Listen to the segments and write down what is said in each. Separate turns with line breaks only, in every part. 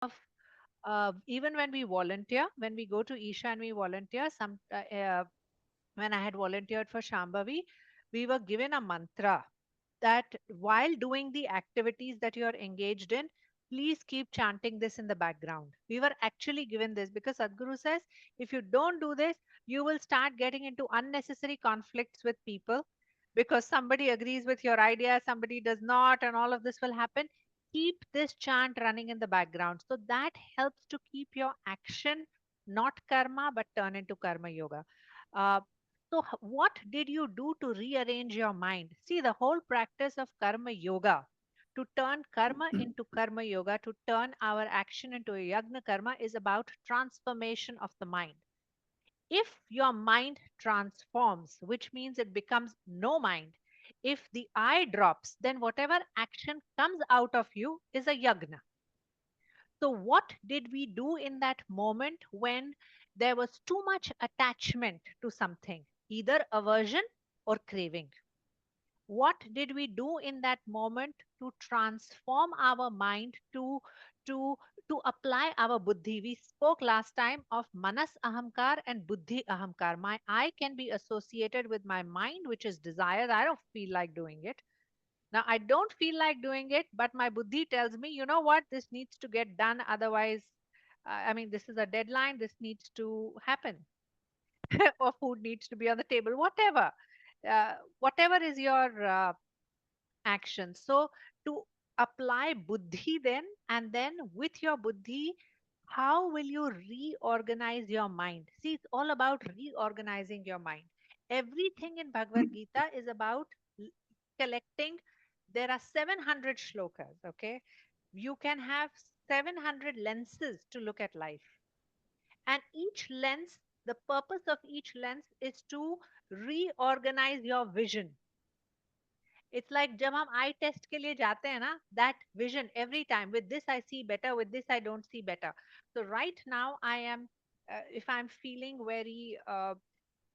of even when we volunteer, when we go to Isha and we volunteer, when I had volunteered for Shambhavi, we were given a mantra that while doing the activities that you are engaged in, please keep chanting this in the background. We were actually given this because Sadhguru says if you don't do this, you will start getting into unnecessary conflicts with people because somebody agrees with your idea, somebody does not, and all of this will happen. Keep this chant running in the background. So that helps to keep your action not karma but turn into karma yoga. Uh, what did you do to rearrange your mind? See, the whole practice of karma yoga, to turn karma into karma yoga, to turn our action into a yagna karma, is about transformation of the mind. If your mind transforms, which means it becomes no mind, if the I drops, then whatever action comes out of you is a yagna. So, what did we do in that moment when there was too much attachment to something, either aversion or craving? What did we do in that moment to transform our mind to to apply our buddhi? We spoke last time of manas ahamkar and buddhi ahamkar. My I can be associated with my mind, which is desire. I don't feel like doing it. Now, I don't feel like doing it, but my buddhi tells me, you know what, this needs to get done. Otherwise, I mean, this is a deadline, this needs to happen, or food needs to be on the table, whatever. Whatever is your action. So, to apply buddhi then, and then with your buddhi, how will you reorganize your mind? See, it's all about reorganizing your mind. Everything in Bhagavad Gita is about l- collecting. There are 700 shlokas, okay? You can have 700 lenses to look at life. And each lens, the purpose of each lens is to reorganize your vision. It's like जब हम आई test के लिए जाते हैं ना, that vision every time, with this I see better, with this I don't see better. So right now I am, if I'm feeling very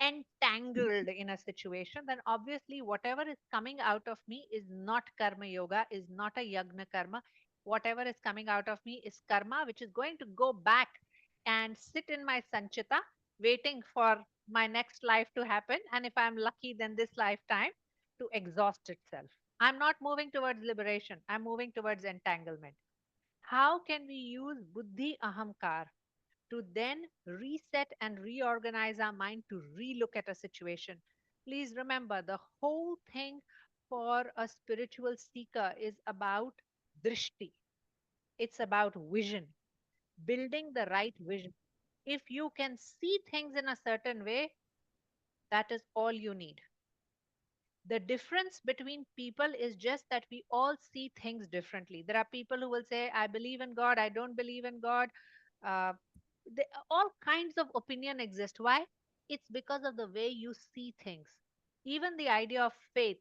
entangled in a situation, then obviously whatever is coming out of me is not karma yoga, is not a yagna karma. Whatever is coming out of me is karma, which is going to go back and sit in my sanchita, waiting for my next life to happen. And if I'm lucky, then this lifetime to exhaust itself. I'm not moving towards liberation, I'm moving towards entanglement. How can we use buddhi ahamkar to then reset and reorganize our mind to relook at a situation? Please remember, the whole thing for a spiritual seeker is about drishti. It's about vision, building the right vision. If you can see things in a certain way, that is all you need. The difference between people is just that we all see things differently. There are people who will say, I believe in God, I don't believe in God. Uh, all kinds of opinion exist. Why? It's because of the way you see things. Even the idea of faith,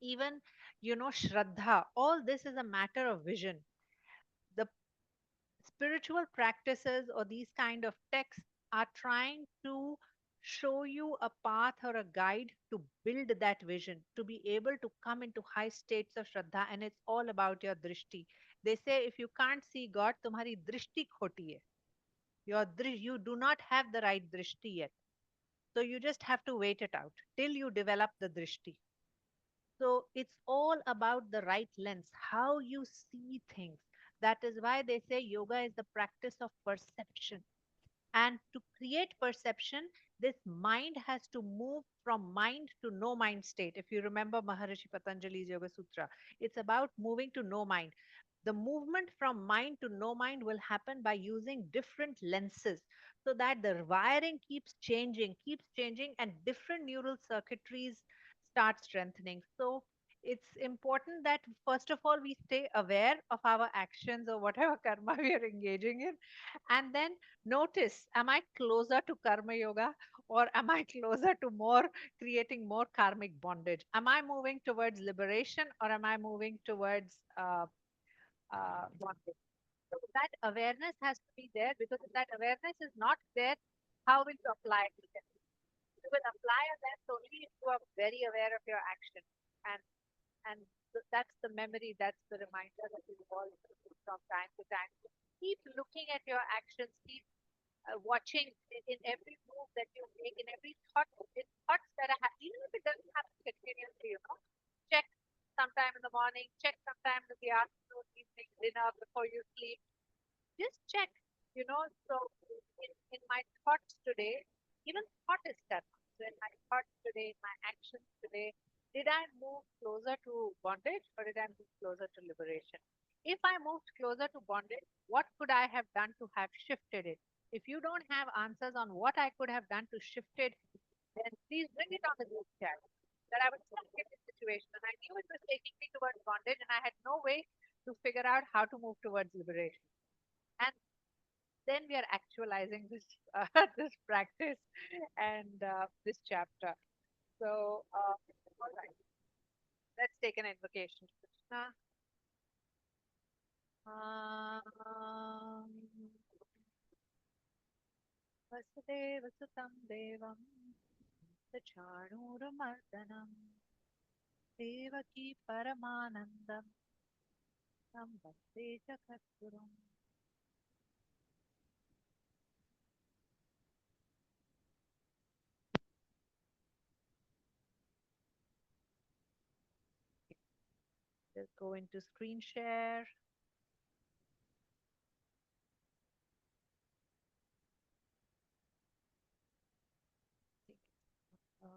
even, shraddha, all this is a matter of vision. The spiritual practices or these kind of texts are trying to show you a path or a guide to build that vision, to be able to come into high states of shraddha. And it's all about your drishti. They say if you can't see God, tumhari drishti khoti hai. You do not have the right drishti yet. So you just have to wait it out till you develop the drishti. So it's all about the right lens, how you see things. That is why they say yoga is the practice of perception. And to create perception, this mind has to move from mind to no mind state. If you remember Maharishi Patanjali's Yoga Sutra, it's about moving to no mind. The movement from mind to no mind will happen by using different lenses so that the wiring keeps changing, and different neural circuitries start strengthening. So it's important that first of all we stay aware of our actions or whatever karma we are engaging in, and then notice, am I closer to karma yoga, or am I closer to more creating more karmic bondage? Am I moving towards liberation, or am I moving towards bondage? So that awareness has to be there, because if that awareness is not there, how will you apply it? You will apply awareness only if you are very aware of your action. And and that's the memory, that's the reminder that you all from time to time. Keep looking at your actions, keep watching in every move that you make, in every thought, in thoughts that are even if it doesn't happen continuously, check sometime in the morning, check sometime in the afternoon, evening, dinner, before you sleep. Just check, So in my thoughts today, even thought is karma. So in my thoughts today, in my actions today, did I move closer to bondage or did I move closer to liberation? If I moved closer to bondage, what could I have done to have shifted it? If you don't have answers on what I could have done to shift it, then please bring it on the group chat. That I was stuck in this situation and I knew it was taking me towards bondage and I had no way to figure out how to move towards liberation. And then we are actualizing this this practice and this chapter. So, all right, let's take an invocation to Krishna. Um, Vasudeva Sutam Devam Chanurumardanam Devaki Paramanandam Tam Vande Jagadgurum. Let's go into screen share. Uh,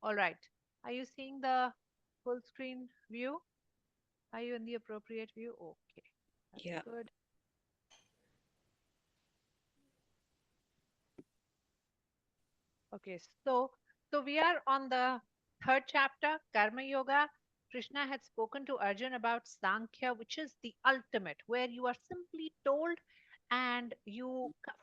All right. Are you seeing the full screen view? Are you in the appropriate view? Okay, that's
Yeah.
good. Okay, so we are on the third chapter, Karma Yoga. Krishna had spoken to Arjun about Sankhya, which is the ultimate, where you are simply told and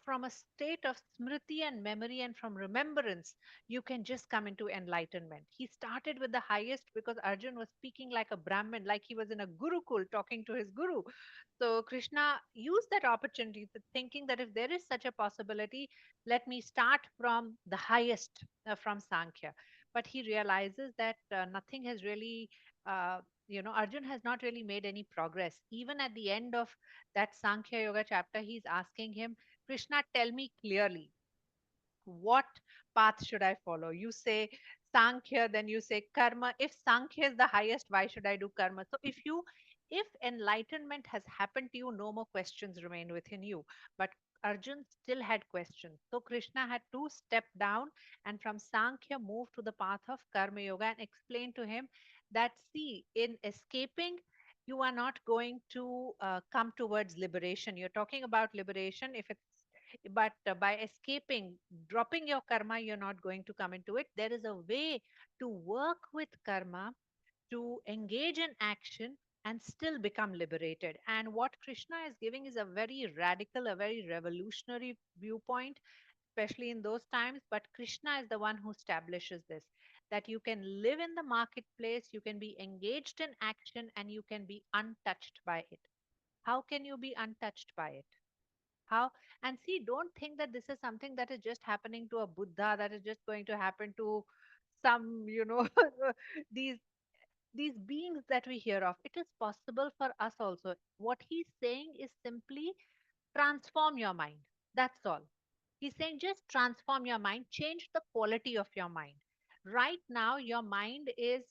from a state of smriti and memory and from remembrance, you can just come into enlightenment. He started with the highest because Arjun was speaking like a Brahmin, like he was in a Gurukul talking to his guru. So Krishna used that opportunity, thinking that if there is such a possibility, let me start from the highest, from Sankhya. But he realizes that nothing has really, Arjun has not really made any progress. Even at the end of that Sankhya Yoga chapter, he's asking him, Krishna, tell me clearly, what path should I follow? You say Sankhya, then you say karma. If Sankhya is the highest, why should I do karma? So if enlightenment has happened to you, no more questions remain within you. But Arjun still had questions. So Krishna had to step down and from Sankhya move to the path of Karma Yoga and explain to him that, see, in escaping, you are not going to come towards liberation. You're talking about liberation if it's but by escaping, dropping your karma, you're not going to come into it. There is a way to work with karma, to engage in action and still become liberated. And what Krishna is giving is a very radical, a very revolutionary viewpoint, especially in those times. But Krishna is the one who establishes this, that you can live in the marketplace, you can be engaged in action, and you can be untouched by it. How can you be untouched by it? How? And see, don't think that this is something that is just happening to a Buddha, that is just going to happen to some, these these beings that we hear of. It is possible for us also. What he's saying is simply transform your mind. That's all. He's saying just transform your mind, change the quality of your mind. Right now, your mind is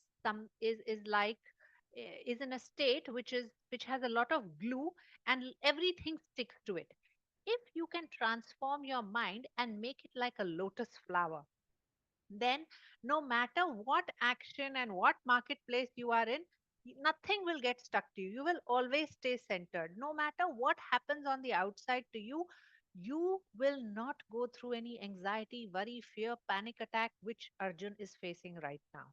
like is in a state which has a lot of glue and everything sticks to it. If you can transform your mind and make it like a lotus flower, then no matter what action and what marketplace you are in, nothing will get stuck to you. You will always stay centered. No matter what happens on the outside to you, you will not go through any anxiety, worry, fear, panic attack, which Arjun is facing right now.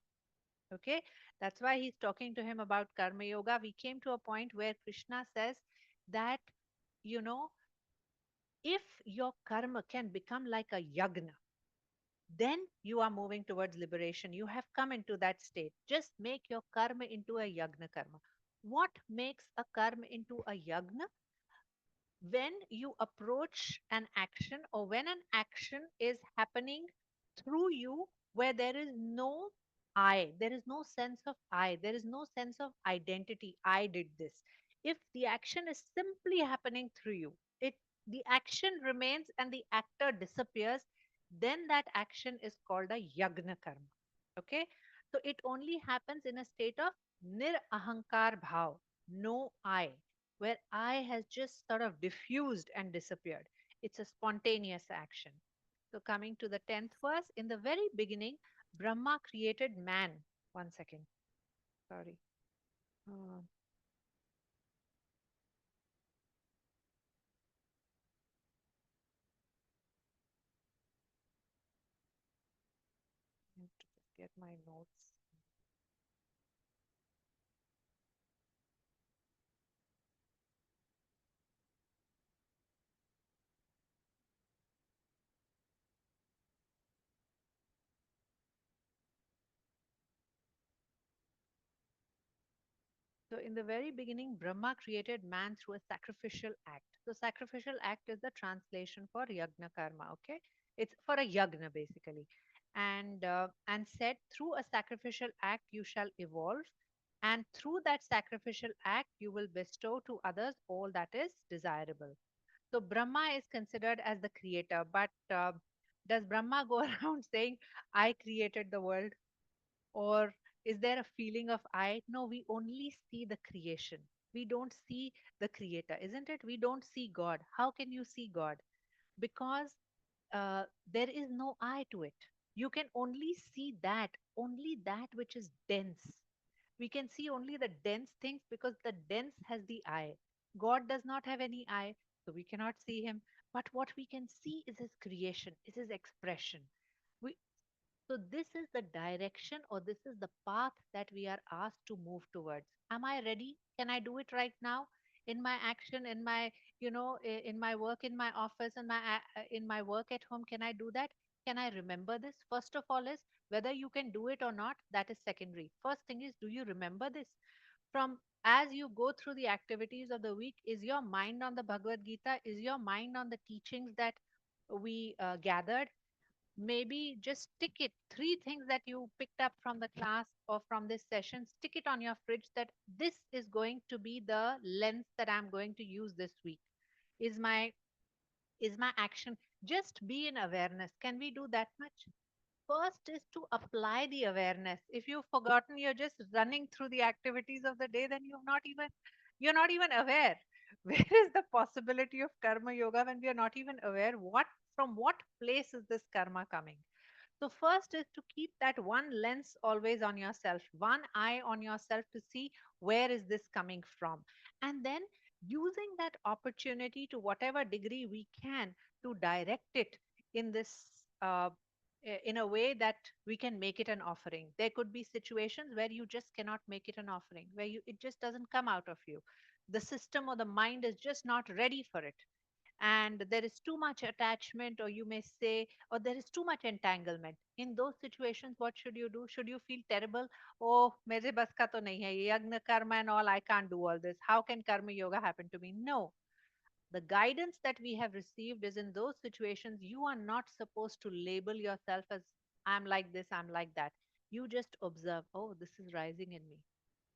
Okay, that's why he's talking to him about Karma Yoga. We came to a point where Krishna says that, you know, if your karma can become like a yagna, then you are moving towards liberation. You have come into that state. Just make your karma into a yagna karma. What makes a karma into a yagna? When you approach an action, or when an action is happening through you, where there is no I, there is no sense of I, there is no sense of identity, I did this. If the action is simply happening through you, it the action remains and the actor disappears, then that action is called a yagna karma. Okay, so it only happens in a state of nir ahankar bhav, no I, where I has just sort of diffused and disappeared. It's a spontaneous action. So, coming to the 10th verse, in the very beginning, Brahma created man. One second, sorry. Uh, I have to just get my notes. So, in the very beginning, Brahma created man through a sacrificial act. So, sacrificial act is the translation for yagna karma. Okay, it's for a yagna basically, and said through a sacrificial act you shall evolve, and through that sacrificial act you will bestow to others all that is desirable. So, Brahma is considered as the creator, but does Brahma go around saying, "I created the world"? Or is there a feeling of I? No, we only see the creation. We don't see the creator, isn't it? We don't see God. How can you see God? Because there is no I to it. You can only see that, only that which is dense. We can see only the dense things because the dense has the I. God does not have any I, so we cannot see him. But what we can see is his creation, is his expression. We, so, this is the direction, or this is the path that we are asked to move towards. Am I ready? Can I do it right now? In my action, in my, in my work, in my office, in my work at home, can I do that? Can I remember this? First of all, is whether you can do it or not, that is secondary. First thing is, do you remember this? From as you go through the activities of the week, is your mind on the Bhagavad Gita? Is your mind on the teachings that we gathered? Maybe just stick it, three things that you picked up from the class or from this session, stick it on your fridge that this is going to be the lens that I'm going to use this week. Is my is my action, just be in awareness. Can we do that much? First is to apply the awareness. If you've forgotten, you're just running through the activities of the day, then you're not even aware. Where is the possibility of karma yoga when we are not even aware what, from what place is this karma coming? So, first is to keep that one lens always on yourself, one eye on yourself to see where is this coming from. And then using that opportunity to whatever degree we can to direct it in this, in a way that we can make it an offering. There could be situations where you just cannot make it an offering, where it just doesn't come out of you. The system or the mind is just not ready for it, and there is too much attachment, or you may say, or there is too much entanglement. In those situations, what should you do? Should you feel terrible? Oh, mere bas ka to nahi hai, yagna karma and all, I can't do all this. How can karma yoga happen to me? No. The guidance that we have received is, in those situations, you are not supposed to label yourself as I'm like this, I'm like that. You just observe, oh, this is rising in me,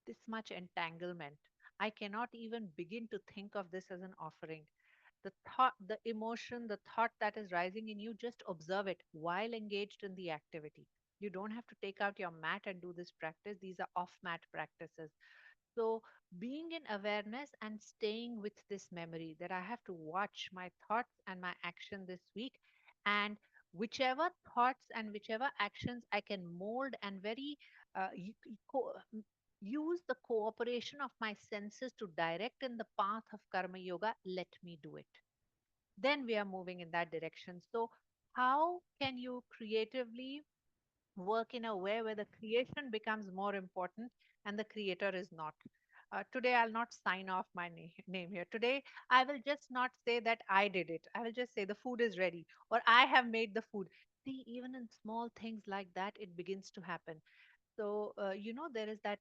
this much entanglement. I cannot even begin to think of this as an offering. The thought, the emotion, the thought that is rising in you, just observe it while engaged in the activity. You don't have to take out your mat and do this practice. These are off mat practices. So, being in awareness and staying with this memory that I have to watch my thoughts and my action this week, and whichever thoughts and whichever actions I can mold and very use the cooperation of my senses to direct in the path of karma yoga, let me do it. Then we are moving in that direction. So, how can you creatively work in a way where the creation becomes more important and the creator is not? Today, I'll not sign off my name here. Today, I will just not say that I did it. I will just say the food is ready or I have made the food. See, even in small things like that, it begins to happen. So, there is that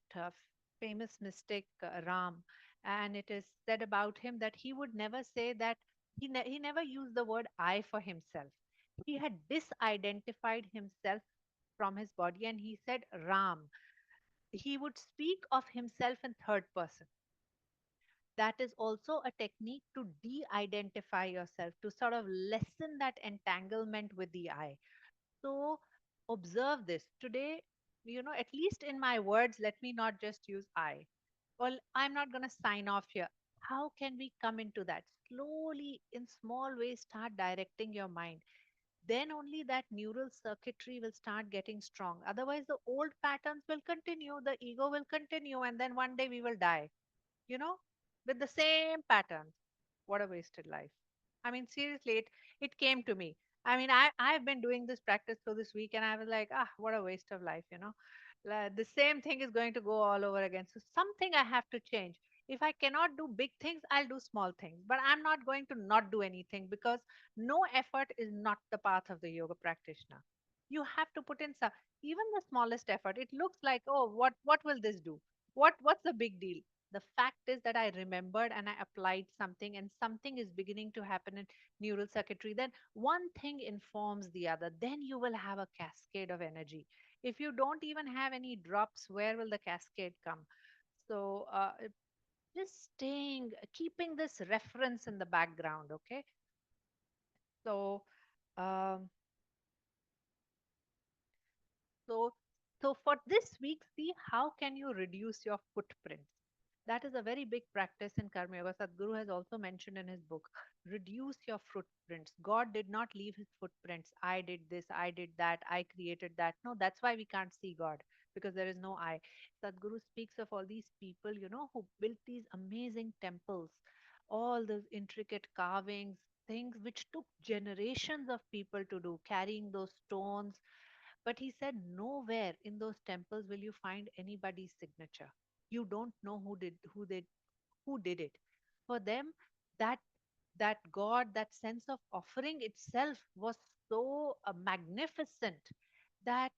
famous mystic Ram, And it is said about him that he would never say that he never used the word I for himself. He had disidentified himself from his body and he said Ram. He would speak of himself in third person. That is also a technique to de-identify yourself, to sort of lessen that entanglement with the I. So observe this today. At least in my words, let me not just use I. Well, I'm not going to sign off here. How can we come into that? Slowly, in small ways, start directing your mind. Then only that neural circuitry will start getting strong. Otherwise, the old patterns will continue, the ego will continue, and then one day we will die, you know, with the same patterns. What a wasted life. I mean, seriously, it came to me. I mean, I've been doing this practice for this week, and I was like, what a waste of life. The same thing is going to go all over again. So something I have to change. If I cannot do big things, I'll do small things. But I'm not going to not do anything because no effort is not the path of the yoga practitioner. You have to put in some, even the smallest effort. It looks like, oh, what will this do? What's the big deal? The fact is that I remembered and I applied something, and something is beginning to happen in neural circuitry. Then one thing informs the other. Then you will have a cascade of energy. If you don't even have any drops, where will the cascade come? So, just keeping this reference in the background, okay? So, um, So, so for this week, see how can you reduce your footprints. That is a very big practice in Karma Yoga. Sadhguru has also mentioned in his book, reduce your footprints. God did not leave his footprints. I did this, I did that, I created that. No, that's why we can't see God because there is no I. Sadhguru speaks of all these people, who built these amazing temples, all those intricate carvings, things which took generations of people to do, carrying those stones, but he said, nowhere in those temples will you find anybody's signature. You don't know who did it. For them, that that God, that sense of offering itself was so magnificent that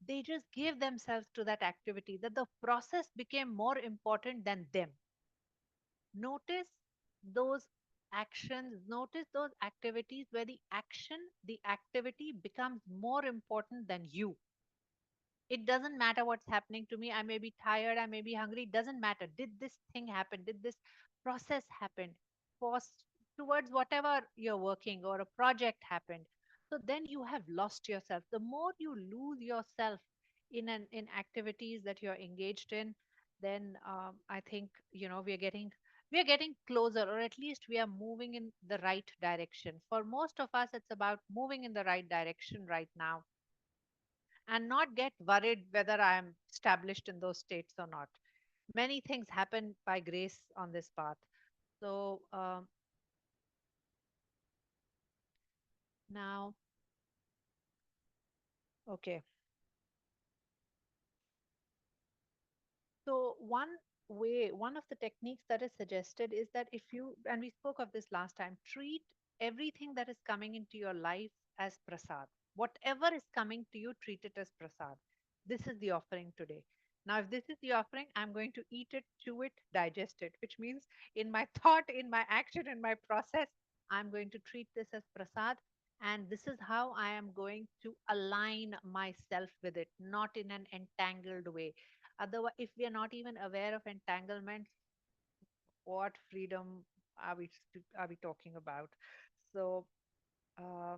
they just gave themselves to that activity, that the process became more important than them. Notice those notice those activities where the activity becomes more important than you. It doesn't matter what's happening to me. I may be tired, I may be hungry. It doesn't matter. Did this thing happen? Did this process happen? For towards whatever you're working or a project happened. So then you have lost yourself. The more you lose yourself in activities that you're engaged in, then I think we are getting closer, or at least we are moving in the right direction. For most of us, it's about moving in the right direction right now and not get worried whether I am established in those states or not. Many things happen by grace on this path. So now, okay. So one of the techniques that is suggested is that if you, and we spoke of this last time, treat everything that is coming into your life as prasad. Whatever is coming to you, treat it as prasad. This is the offering today. Now, if this is the offering, I'm going to eat it, chew it, digest it, which means in my thought, in my action, in my process, I'm going to treat this as prasad. And this is how I am going to align myself with it, not in an entangled way. Otherwise, if we are not even aware of entanglement, what freedom are we talking about? So, uh,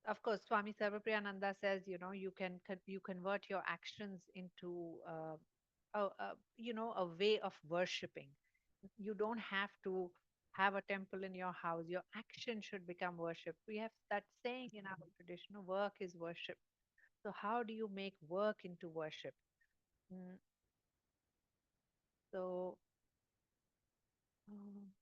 of course, Swami Sarvapriyananda says, you convert your actions into a way of worshipping. You don't have to have a temple in your house. Your action should become worship. We have that saying in our tradition, work is worship. So how do you make work into worship? Mm, So, um,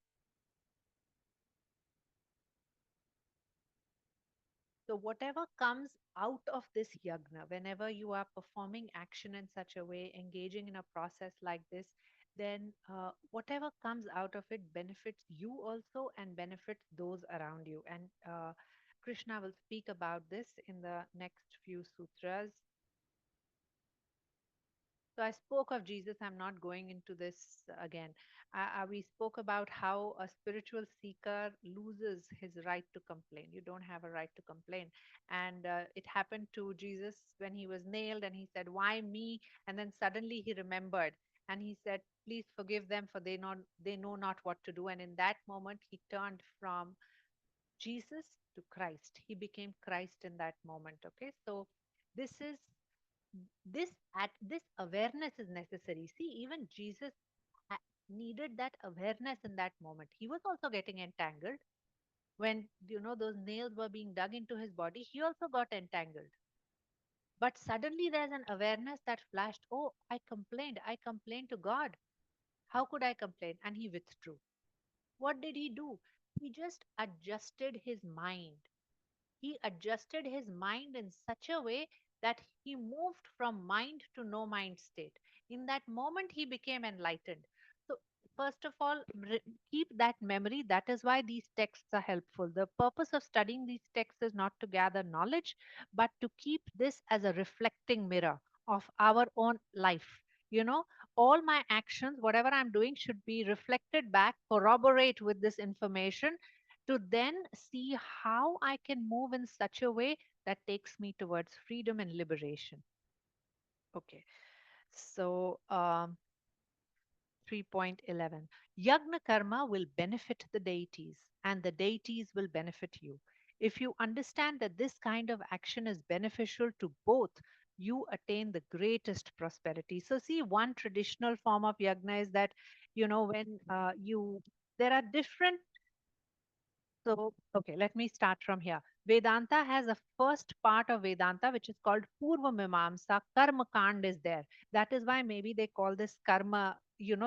So, whatever comes out of this yagna, whenever you are performing action in such a way, engaging in a process like this, then whatever comes out of it benefits you also and benefits those around you. And Krishna will speak about this in the next few sutras. So I spoke of Jesus. I'm not going into this again. We spoke about how a spiritual seeker loses his right to complain. You don't have a right to complain. And it happened to Jesus when he was nailed and he said, "Why me?" And then suddenly he remembered and he said, "Please forgive them, for they know not what to do." And in that moment, he turned from Jesus to Christ. He became Christ in that moment. Okay. So this is this awareness is necessary. See, even Jesus needed that awareness in that moment. He was also getting entangled when those nails were being dug into his body. He also got entangled, but suddenly there's an awareness that flashed. Oh, I complained to God. How could I complain? And he withdrew. What did he do? He just adjusted his mind. He adjusted his mind in such a way that he moved from mind to no mind state. In that moment, he became enlightened. So, first of all, keep that memory. That is why these texts are helpful. The purpose of studying these texts is not to gather knowledge, but to keep this as a reflecting mirror of our own life. You know, all my actions, whatever I'm doing, should be reflected back, corroborate with this information to then see how I can move in such a way that takes me towards freedom and liberation. Okay, so 3.11, Yagna karma will benefit the deities, and the deities will benefit you. If you understand that this kind of action is beneficial to both, you attain the greatest prosperity. So, see, one traditional form of yagna is that, when there are different. So, okay, let me start from here. Vedanta has a first part of Vedanta which is called Purva Mimamsa. Karma Kand is there. That is why maybe they call this karma.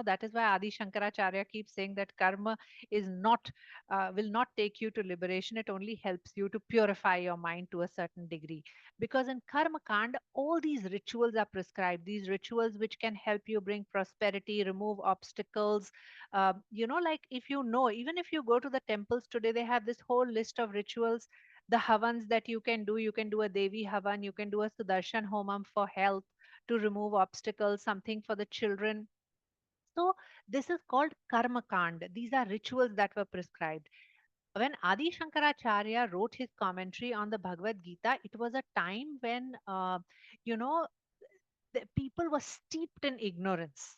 That is why Adi Shankaracharya keeps saying that karma is not, will not take you to liberation. It only helps you to purify your mind to a certain degree. Because in Karma Kand, all these rituals are prescribed. These rituals which can help you bring prosperity, remove obstacles, like if even if you go to the temples today, they have this whole list of rituals, the havans that you can do a Devi havan, you can do a Sudarshan Homam for health, to remove obstacles, something for the children. So this is called Karma Kand. These are rituals that were prescribed. When Adi Shankaracharya wrote his commentary on the Bhagavad Gita, it was a time when, you know, the people were steeped in ignorance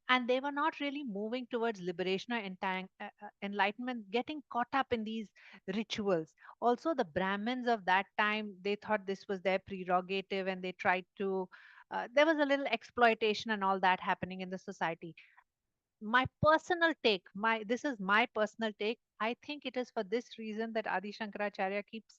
and they were not really moving towards liberation or enlightenment, getting caught up in these rituals. Also, the Brahmins of that time, they thought this was their prerogative and they tried to. There was a little exploitation and all that happening in the society. My personal take, my this is my personal take. I think it is for this reason that Adi Shankaracharya keeps,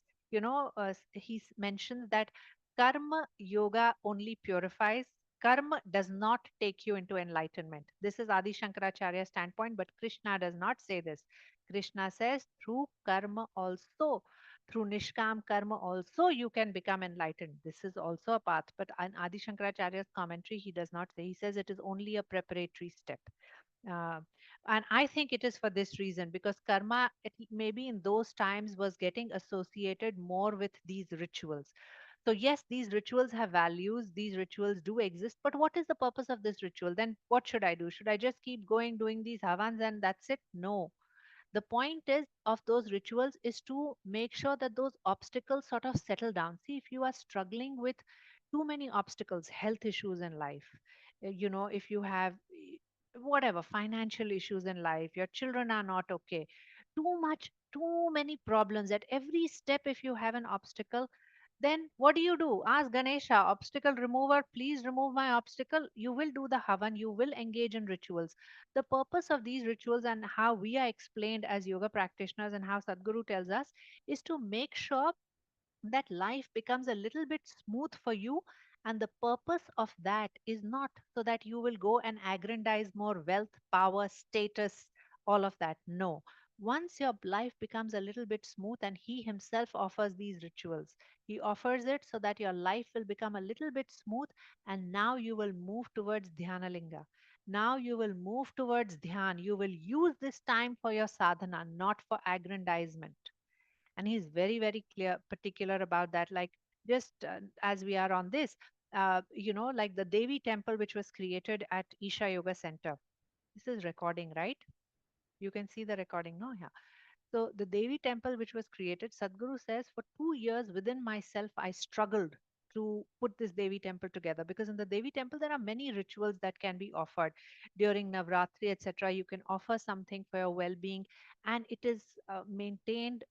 mentions that karma yoga only purifies. Karma does not take you into enlightenment. This is Adi Shankaracharya's standpoint, but Krishna does not say this. Krishna says through karma also, through nishkam karma also, you can become enlightened. This is also a path, but in Adi Shankaracharya's commentary, he does not say. He says it is only a preparatory step. uh, and I think it is for this reason, because karma, maybe in those times, was getting associated more with these rituals. So yes, these rituals have values, these rituals do exist, but what is the purpose of this ritual? Then what should I do? Should I just keep going doing these havans and that's it? No. The point is of those rituals is to make sure that those obstacles sort of settle down. See, if you are struggling with too many obstacles, health issues in life, if you have whatever financial issues in life, your children are not okay, too many problems at every step. If you have an obstacle, then what do? Ask Ganesha, obstacle remover, please remove my obstacle. You will do the havan, you will engage in rituals. The purpose of these rituals and how we are explained as yoga practitioners and how Sadhguru tells us is to make sure that life becomes a little bit smooth for you. And the purpose of that is not so that you will go and aggrandize more wealth, power, status, all of that. No. Once your life becomes a little bit smooth, and he himself offers these rituals, he offers it so that your life will become a little bit smooth, and now you will move towards dhyana linga. Now you will move towards dhyan. You will use this time for your sadhana, not for aggrandizement. And he's very very clear particular about that, like just as we are on this, like the Devi temple which was created at Isha Yoga Center. This is recording, right? You can see the recording, no? Yeah. So the Devi temple which was created, Sadhguru says, for 2 years within myself, I struggled to put this Devi temple together, because in the Devi temple there are many rituals that can be offered during Navratri, etc. You can offer something for your well-being, and it is maintained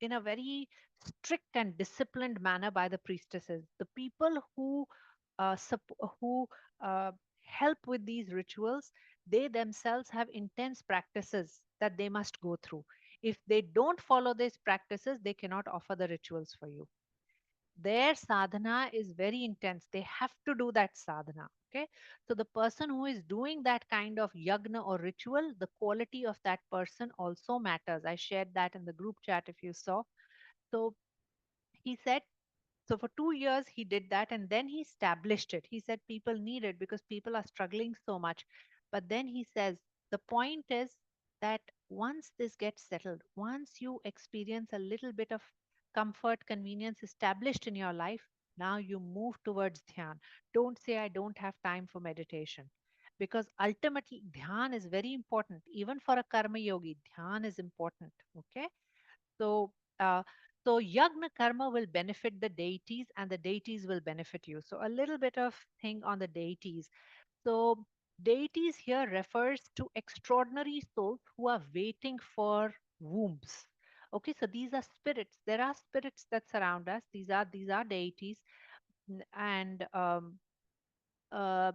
in a very strict and disciplined manner by the priestesses. The people who uh, help with these rituals, they themselves have intense practices that they must go through. If they don't follow these practices, they cannot offer the rituals for you. Their sadhana is very intense. They have to do that sadhana. Okay. So the person who is doing that kind of yagna or ritual, the quality of that person also matters. I shared that in the group chat if you saw. So he said, so for 2 years he did that, and then he established it. He said people need it because people are struggling so much. But then he says the point is that once this gets settled, once you experience a little bit of comfort, convenience established in your life, now you move towards dhyan. Don't say, I don't have time for meditation. Because ultimately, dhyan is very important. Even for a karma yogi, dhyan is important. Okay. So, uh, so yagna karma will benefit the deities and the deities will benefit you. So, a little bit of thing on the deities. So, deities here refers to extraordinary souls who are waiting for wombs. Okay, so these are spirits. There are spirits that surround us. These are deities, and uh,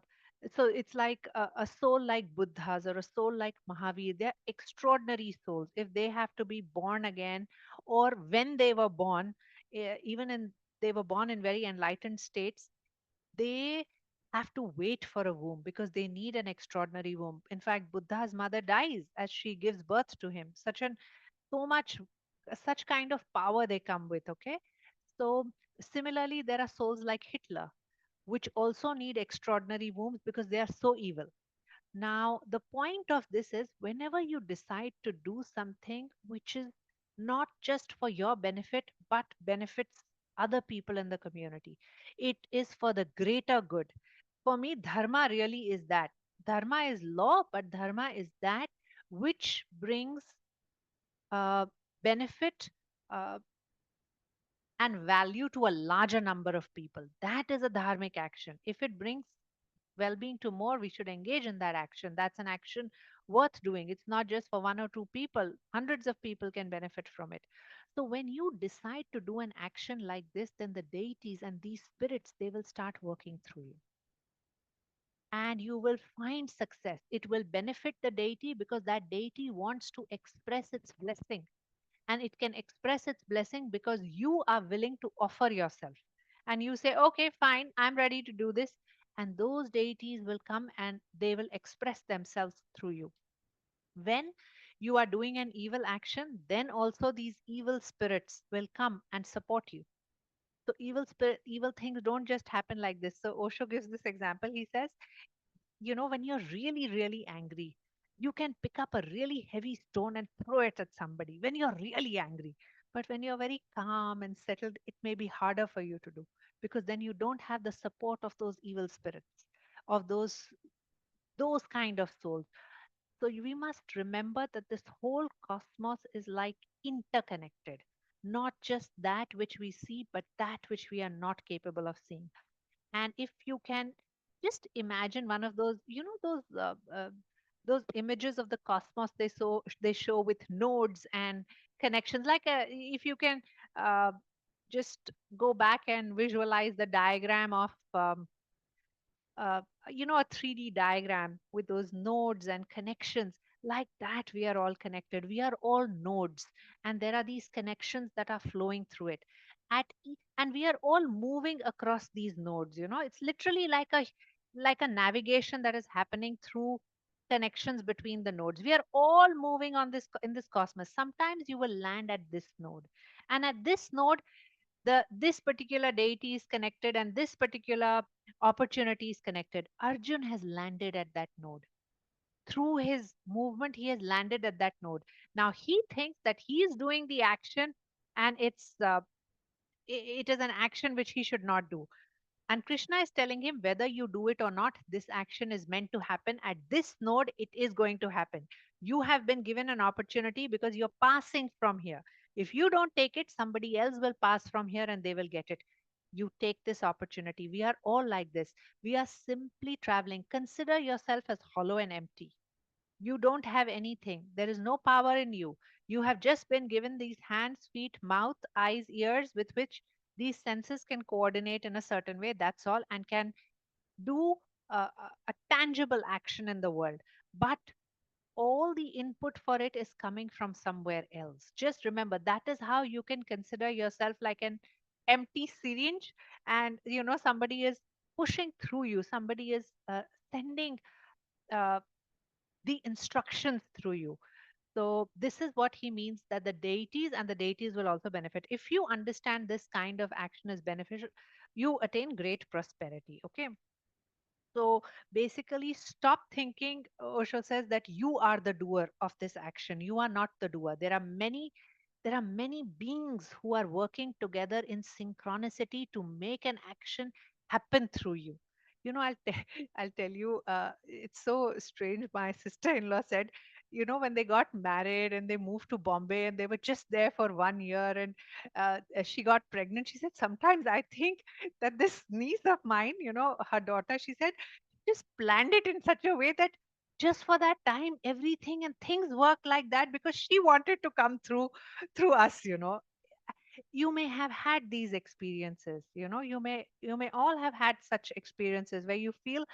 so it's like a soul like Buddhas or a soul like Mahavir. They're extraordinary souls. If they have to be born again, or when they were born, even in they were born in very enlightened states, they have to wait for a womb because they need an extraordinary womb. In fact, Buddha's mother dies as she gives birth to him. So much, such kind of power they come with. Okay, so similarly, there are souls like Hitler which also need extraordinary wombs because they are so evil. Now, the point of this is whenever you decide to do something which is not just for your benefit but benefits other people in the community, it is for the greater good. For me, dharma really is that. Dharma is law, but dharma is that which brings uh, benefit uh, and value to a larger number of people. That is a dharmic action. If it brings well being to more, we should engage in that action. That's an action worth doing. It's not just for one or two people, hundreds of people can benefit from it. So, when you decide to do an action like this, then the deities and these spirits they will start working through you. And you will find success. It will benefit the deity because that deity wants to express its blessing, and it can express its blessing because you are willing to offer yourself and you say, okay, fine, I'm ready to do this, and those deities will come and they will express themselves through you. When you are doing an evil action, then also these evil spirits will come and support you. So evil things don't just happen like this. So Osho gives this example. He says, when you're really, really angry, you can pick up a really heavy stone and throw it at somebody when you're really angry. But when you're very calm and settled, it may be harder for you to do because then you don't have the support of those evil spirits, of those kind of souls. So we must remember that this whole cosmos is like interconnected, not just that which we see, but that which we are not capable of seeing. And if you can just imagine one of those, those images of the cosmos they show with nodes and connections, like if you can uh, just go back and visualize the diagram of uh, a 3D diagram with those nodes and connections. Like that, we are all connected. We are all nodes, and there are these connections that are flowing through it. And we are all moving across these nodes. It's literally like a navigation that is happening through connections between the nodes. We are all moving on this in this cosmos. Sometimes you will land at this node, and at this node this particular deity is connected and this particular opportunity is connected. Arjun has landed at that node. Through his movement, he has landed at that node. Now he thinks that he is doing the action, and it is an action which he should not do. And Krishna is telling him, whether you do it or not, this action is meant to happen. At this node, it is going to happen. You have been given an opportunity because you're passing from here. If you don't take it, somebody else will pass from here and they will get it. You take this opportunity. We are all like this. We are simply traveling. Consider yourself as hollow and empty. You don't have anything. There is no power in you. You have just been given these hands, feet, mouth, eyes, ears with which these senses can coordinate in a certain way. That's all, and can do a tangible action in the world. But all the input for it is coming from somewhere else. Just remember, that is how you can consider yourself like an empty syringe, and somebody is pushing through you, somebody is sending uh, the instructions through you. So, this is what he means, that the deities and the deities will also benefit. If you understand this kind of action is beneficial, you attain great prosperity. Okay. So, basically, stop thinking, Osho says, that you are the doer of this action. You are not the doer. There are many beings who are working together in synchronicity to make an action happen through you. I'll tell you, it's so strange. My sister-in-law said, when they got married and they moved to Bombay and they were just there for 1 year, and she got pregnant, she said, sometimes I think that this niece of mine, her daughter, she said, just planned it in such a way that just for that time, everything and things work like that because she wanted to come through us. You may have had these experiences. You may all have had such experiences where you feel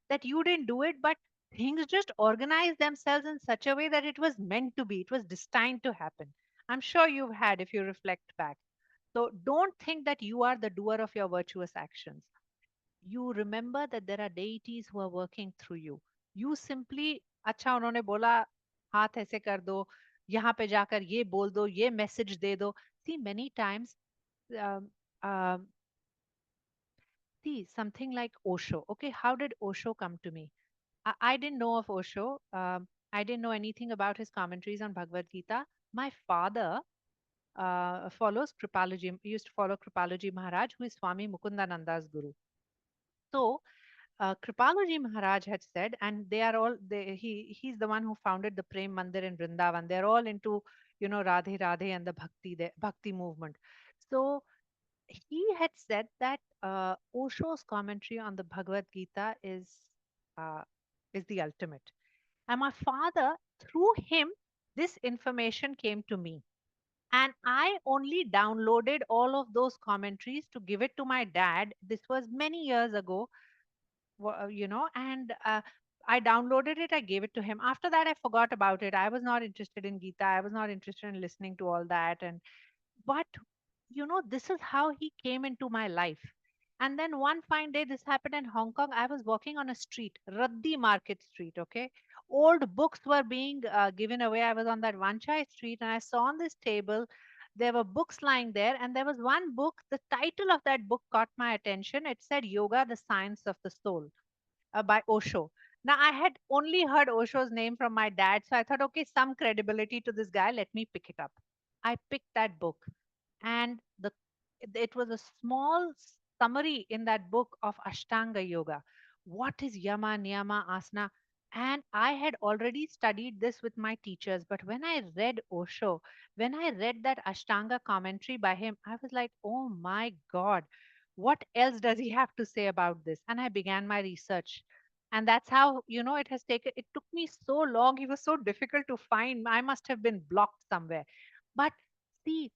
that you didn't do it, but things just organize themselves in such a way that it was meant to be, it was destined to happen. I'm sure you've had, if you reflect back. So don't think that you are the doer of your virtuous actions. You remember that there are deities who are working through you. You simply, अच्छा उन्होंने बोला, हाथ ऐसे कर दो, यहाँ पे जाकर ये बोल दो, ये मैसेज दे दो. See, many times, um, um, see, something like Osho. Okay, how did Osho come to me? I didn't know of Osho. I didn't know anything about his commentaries on Bhagavad Gita. My father follows Kripalaji, used to follow Kripalaji Maharaj, who is Swami Mukundananda's guru. So, Kripalaji Maharaj had said, and they are all, he's the one who founded the Prem Mandir in Vrindavan. They're all into, Radhe Radhe and the Bhakti movement. So, he had said that Osho's commentary on the Bhagavad Gita uh, is the ultimate. And my father, through him, this information came to me. And I only downloaded all of those commentaries to give it to my dad. This was many years ago, and I downloaded it, I gave it to him. After that, I forgot about it. I was not interested in Gita. I was not interested in listening to all that. But this is how he came into my life. And then one fine day, this happened in Hong Kong. I was walking on a street, Raddi Market Street. Okay, old books were being given away. I was on that Vanchai Street, and I saw on this table there were books lying there, and there was one book. The title of that book caught my attention. It said Yoga, the Science of the Soul, by Osho. Now, I had only heard Osho's name from my dad, so I thought, okay, some credibility to this guy, let me pick it up. I picked that book, and it was a small summary in that book of Ashtanga Yoga. What is Yama, Niyama, Asana? And I had already studied this with my teachers, but when I read Osho, when I read that Ashtanga commentary by him, I was like, oh my God, what else does he have to say about this? And I began my research. And that's how, it took me so long. He was so difficult to find. I must have been blocked somewhere. But see,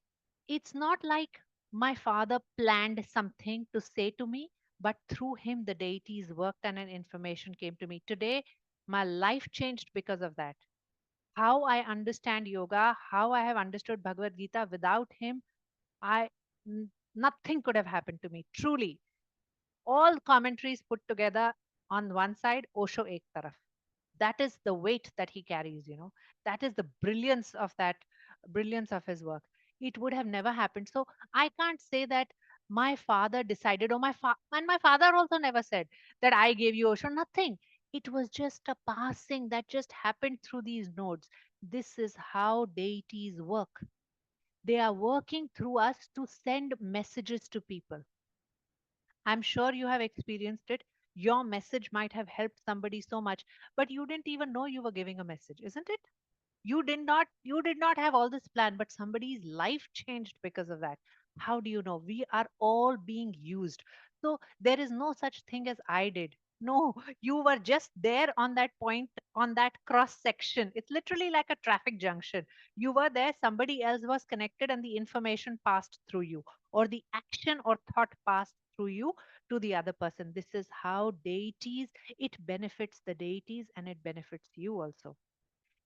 it's not like my father planned something to say to me, but through him, the deities worked and an information came to me. Today, my life changed because of that. How I understand yoga, how I have understood Bhagavad Gita, without him, I nothing could have happened to me. Truly, all commentaries put together on one side, Osho ek taraf. That is the weight that he carries. That is the brilliance of his work. It would have never happened. So I can't say that my father decided, or and my father also never said that I gave you Osho. Nothing. It was just a passing that just happened through these nodes. This is how deities work. They are working through us to send messages to people. I'm sure you have experienced it. Your message might have helped somebody so much, but you didn't even know you were giving a message, isn't it? You did not have all this plan, but somebody's life changed because of that. How do you know? We are all being used. So there is no such thing as I did. No, you were just there on that point, on that cross section. It's literally like a traffic junction. You were there, somebody else was connected, and the information passed through you, or the action or thought passed through you to the other person. This is how deities, it benefits the deities and it benefits you also.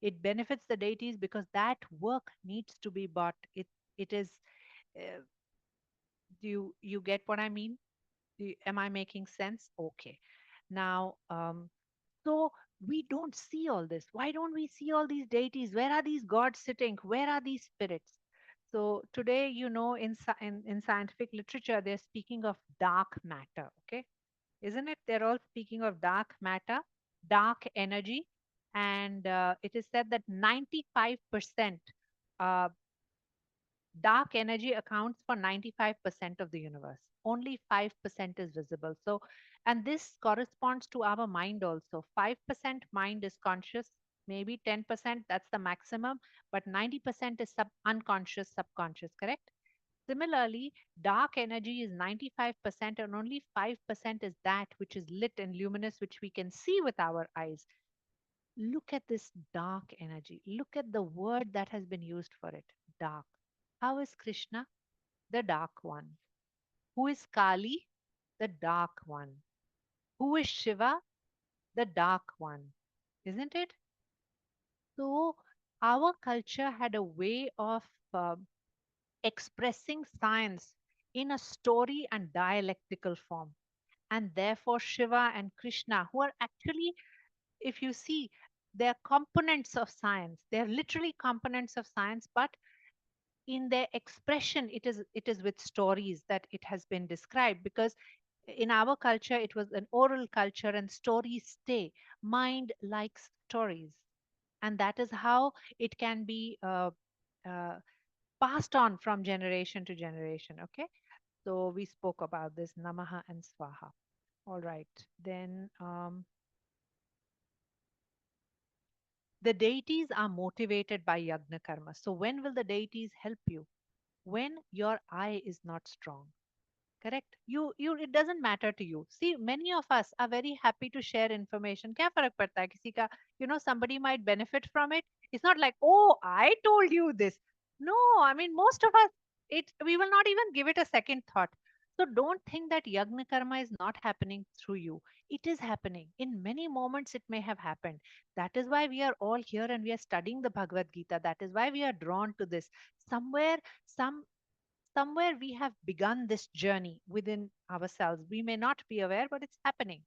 It benefits the deities because that work needs to be bought. It is, uh, do you get what I mean? Am I making sense? Okay. Now, so we don't see all this. Why don't we see all these deities? Where are these gods sitting? Where are these spirits? So today, in scientific literature, they're speaking of dark matter. Okay, isn't it? They're all speaking of dark matter, dark energy, and it is said that 95% uh, dark energy accounts for 95% of the universe. Only 5% is visible. So, and this corresponds to our mind also. 5% mind is conscious, maybe 10%, that's the maximum, but 90% is unconscious, subconscious, correct? Similarly, dark energy is 95%, and only 5% is that which is lit and luminous, which we can see with our eyes. Look at this dark energy. Look at the word that has been used for it, dark. How is Krishna? The dark one. Who is Kali? The dark one. Who is Shiva? The dark one. Isn't it? So, our culture had a way of expressing science in a story and dialectical form. And therefore, Shiva and Krishna, who are actually, if you see, they're components of science. They're literally components of science, but in their expression, it is with stories that it has been described, because in our culture it was an oral culture and stories stay. Mind likes stories, and that is how it can be uh, passed on from generation to generation. Okay, so we spoke about this namaha and swaha. All right, then the deities are motivated by yagna karma. So when will the deities help you? When your eye is not strong. Correct. You it doesn't matter to you. See, many of us are very happy to share information. क्या फर्क पड़ता है किसी का? Somebody might benefit from it. It's not like, oh, I told you this. No, I mean, most of us, we will not even give it a second thought. So don't think that yagna karma is not happening through you. It is happening. In many moments, it may have happened. That is why we are all here and we are studying the Bhagavad Gita. That is why we are drawn to this. Somewhere, some somewhere we have begun this journey within ourselves. We may not be aware, but it's happening.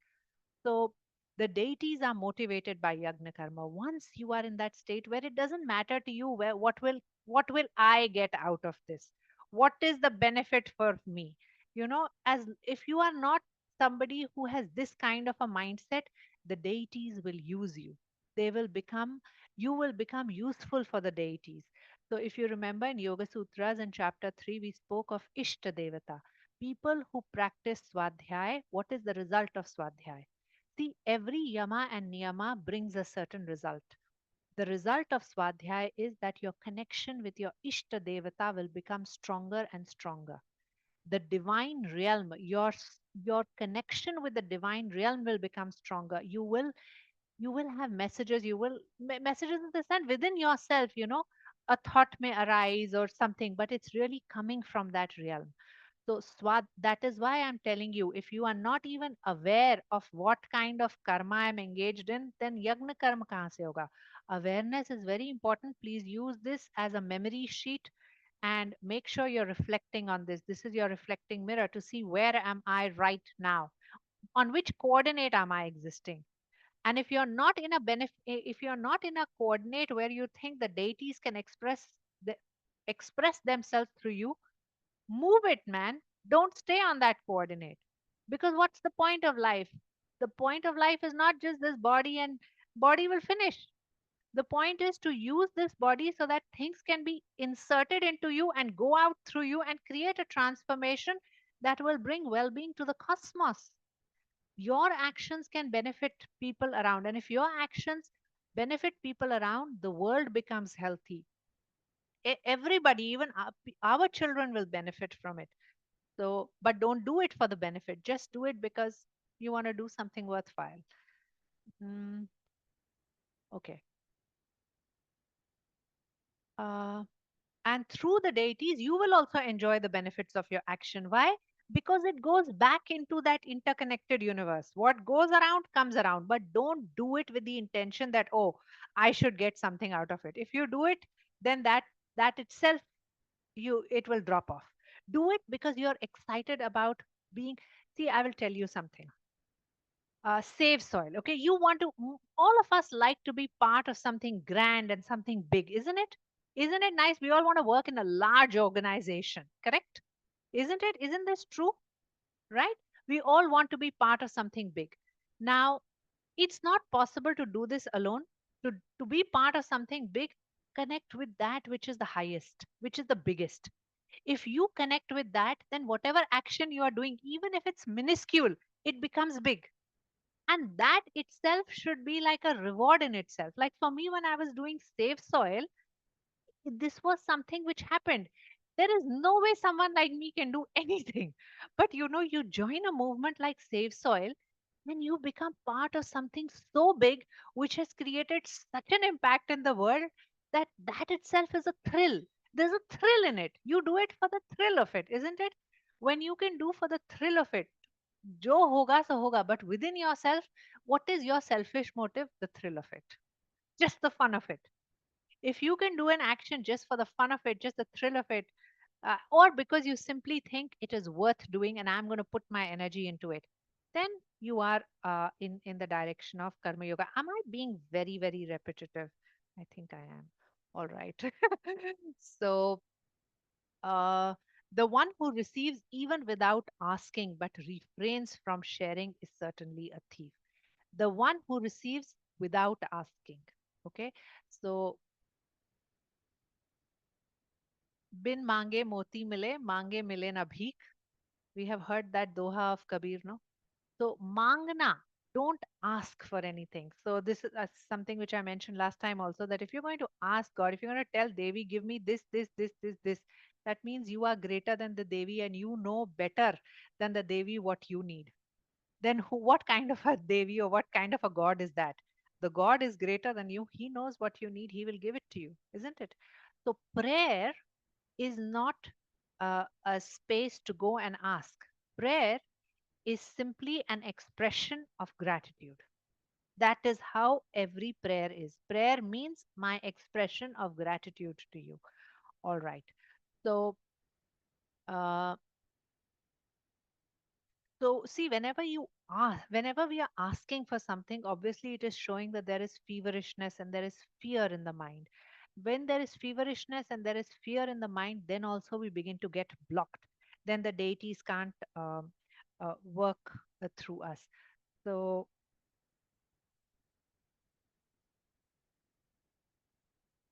So the deities are motivated by yagna karma. Once you are in that state where it doesn't matter to you where what will I get out of this? What is the benefit for me? As if you are not somebody who has this kind of a mindset, the deities will use you. They will become You will become useful for the deities. So if you remember in Yoga Sutras in chapter 3, we spoke of Ishta Devata. People who practice Swadhyay, what is the result of Swadhyay? See, every yama and niyama brings a certain result. The result of Swadhyay is that your connection with your Ishta Devata will become stronger and stronger. The divine realm, your connection with the divine realm will become stronger. You will have messages, messages in the sense within yourself, a thought may arise or something, but it's really coming from that realm. So, Swad, that is why I'm telling you, if you are not even aware of what kind of karma I'm engaged in, then yagna karma kahan se hoga? Awareness is very important. Please use this as a memory sheet and make sure you're reflecting on this. This is your reflecting mirror to see where am I right now? On which coordinate am I existing? And if you're not in a coordinate where you think the deities can express themselves through you, move it, man. Don't stay on that coordinate. Because what's the point of life? The point of life is not just this body, and body will finish. The point is to use this body so that things can be inserted into you and go out through you and create a transformation that will bring well being to the cosmos. Your actions can benefit people around. And if your actions benefit people around, the world becomes healthy. Everybody, even our children, will benefit from it. So, but don't do it for the benefit. Just do it because you want to do something worthwhile. Mm, okay. Uh, and through the deities, you will also enjoy the benefits of your action. Why? Because it goes back into that interconnected universe. What goes around comes around, but don't do it with the intention that, oh, I should get something out of it. If you do it, then that itself, you it will drop off. Do it because you're excited about being. See, I will tell you something. Save soil. Okay, you want to. All of us like to be part of something grand and something big, isn't it? Isn't it nice? We all want to work in a large organization, correct? Isn't it? Isn't this true? Right? We all want to be part of something big. Now, it's not possible to do this alone. To be part of something big, connect with that which is the highest, which is the biggest. If you connect with that, then whatever action you are doing, even if it's minuscule, it becomes big. And that itself should be like a reward in itself. Like for me, when I was doing Save Soil, this was something which happened. There is no way someone like me can do anything. But you join a movement like Save Soil, and you become part of something so big which has created such an impact in the world, that itself is a thrill. There's a thrill in it. You do it for the thrill of it, isn't it? When you can do for the thrill of it, jo hoga so hoga, but within yourself, what is your selfish motive? The thrill of it, just the fun of it. If you can do an action just for the fun of it, just the thrill of it, or because you simply think it is worth doing and I'm going to put my energy into it, then you are in the direction of karma yoga. Am I being very, very repetitive? I think I am. All right. So, uh, the one who receives even without asking but refrains from sharing is certainly a thief. The one who receives without asking. Okay. So, bin mange moti mile, mange mile na bhik. We have heard that doha of Kabir, no? So, mangna, don't ask for anything. So, this is something which I mentioned last time also, that if you're going to ask God, if you're going to tell Devi, give me this, that means you are greater than the Devi and you know better than the Devi what you need. Then what kind of a Devi or what kind of a God is that? The God is greater than you. He knows what you need. He will give it to you, isn't it? So, prayer is not a space to go and ask. Prayer is simply an expression of gratitude. That is how every prayer is. Prayer means my expression of gratitude to you. All right. So, uh, so see, whenever we are asking for something, obviously it is showing that there is feverishness and there is fear in the mind. When there is feverishness and there is fear in the mind, then also we begin to get blocked. Then the deities can't work through us. So,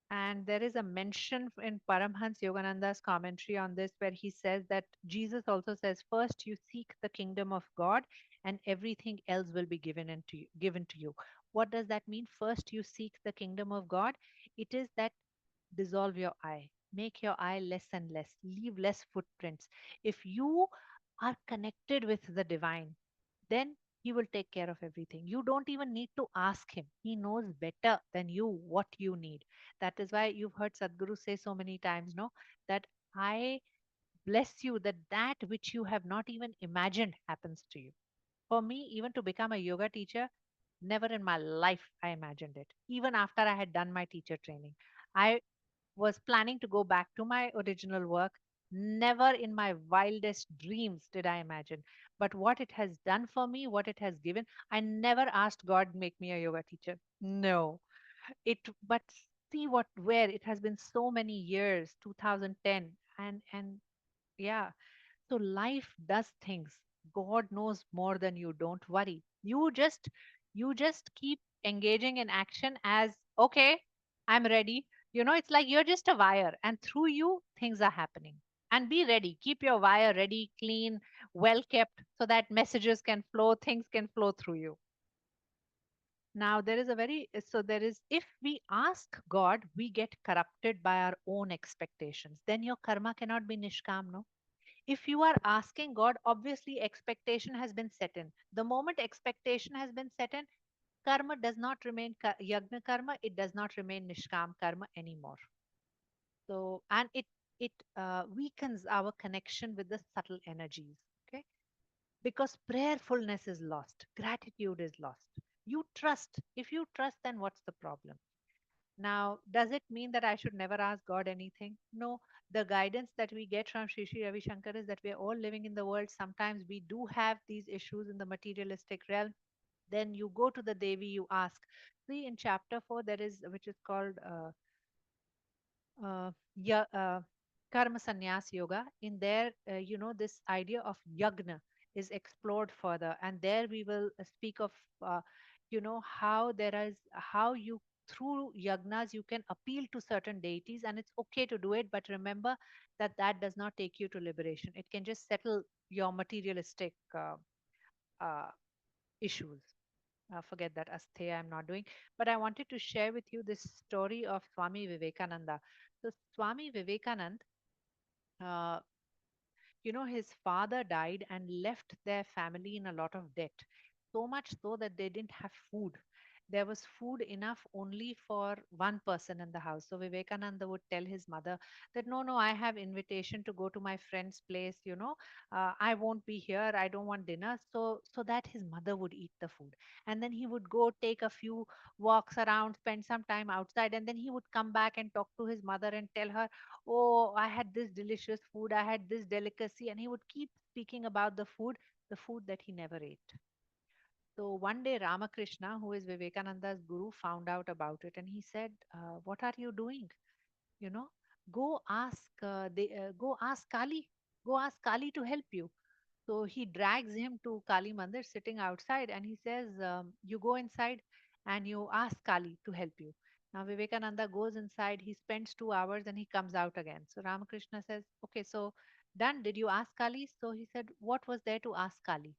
and there is a mention in Paramhans Yogananda's commentary on this where he says that Jesus also says, first you seek the kingdom of God and everything else will be given to you. What does that mean? First you seek the kingdom of God. It is that dissolve your eye, make your eye less and less, leave less footprints. If you are connected with the divine, then he will take care of everything. You don't even need to ask him. He knows better than you what you need. That is why you've heard Sadhguru say so many times, no, that I bless you that that which you have not even imagined happens to you. For me, even to become a yoga teacher, never in my life I imagined it. Even after I had done my teacher training, I was planning to go back to my original work. Never in my wildest dreams did I imagine. But what it has done for me, what it has given, I never asked God make me a yoga teacher. No. But see what where it has been so many years, 2010, and yeah. So life does things. God knows more than you. Don't worry. You just keep engaging in action as okay, I'm ready. It's like you're just a wire, and through you, things are happening. And be ready. Keep your wire ready, clean, well kept, so that messages can flow, things can flow through you. Now, there is a very, so there is, if we ask God, we get corrupted by our own expectations. Then your karma cannot be nishkam, no? If you are asking God, obviously expectation has been set in. The moment expectation has been set in, karma does not remain yagna karma, it does not remain nishkam karma anymore. So, and it weakens our connection with the subtle energies. Okay, because prayerfulness is lost, gratitude is lost. You trust. If you trust, then what's the problem? Now, does it mean that I should never ask God anything? No. The guidance that we get from Sri Sri Ravi Shankar is that we are all living in the world. Sometimes we do have these issues in the materialistic realm. Then you go to the Devi, you ask. See, in chapter 4, there is, which is called ya, Karma Sannyas Yoga. In there, this idea of yagna is explored further. And there we will speak of, how there is, how you, through yagnas, you can appeal to certain deities, and it's okay to do it. But remember that that does not take you to liberation. It can just settle your materialistic uh, issues. Forget that astheya I'm not doing. But I wanted to share with you this story of Swami Vivekananda. So Swami Vivekanand, uh, his father died and left their family in a lot of debt. So much so that they didn't have food. There was food enough only for one person in the house. So Vivekananda would tell his mother that, no, no, I have invitation to go to my friend's place. I won't be here. I don't want dinner. So that his mother would eat the food, and then he would go take a few walks around, spend some time outside, and then he would come back and talk to his mother and tell her, oh, I had this delicious food, I had this delicacy, and he would keep speaking about the food that he never ate. So one day Ramakrishna, who is Vivekananda's guru, found out about it, and he said, what are you doing? You know, go ask Kali, go ask Kali to help you. So he drags him to Kali Mandir sitting outside, and he says, you go inside and you ask Kali to help you. Now Vivekananda goes inside, he spends 2 hours and he comes out again. So Ramakrishna says, okay, so done. Did you ask Kali? So he said, what was there to ask Kali?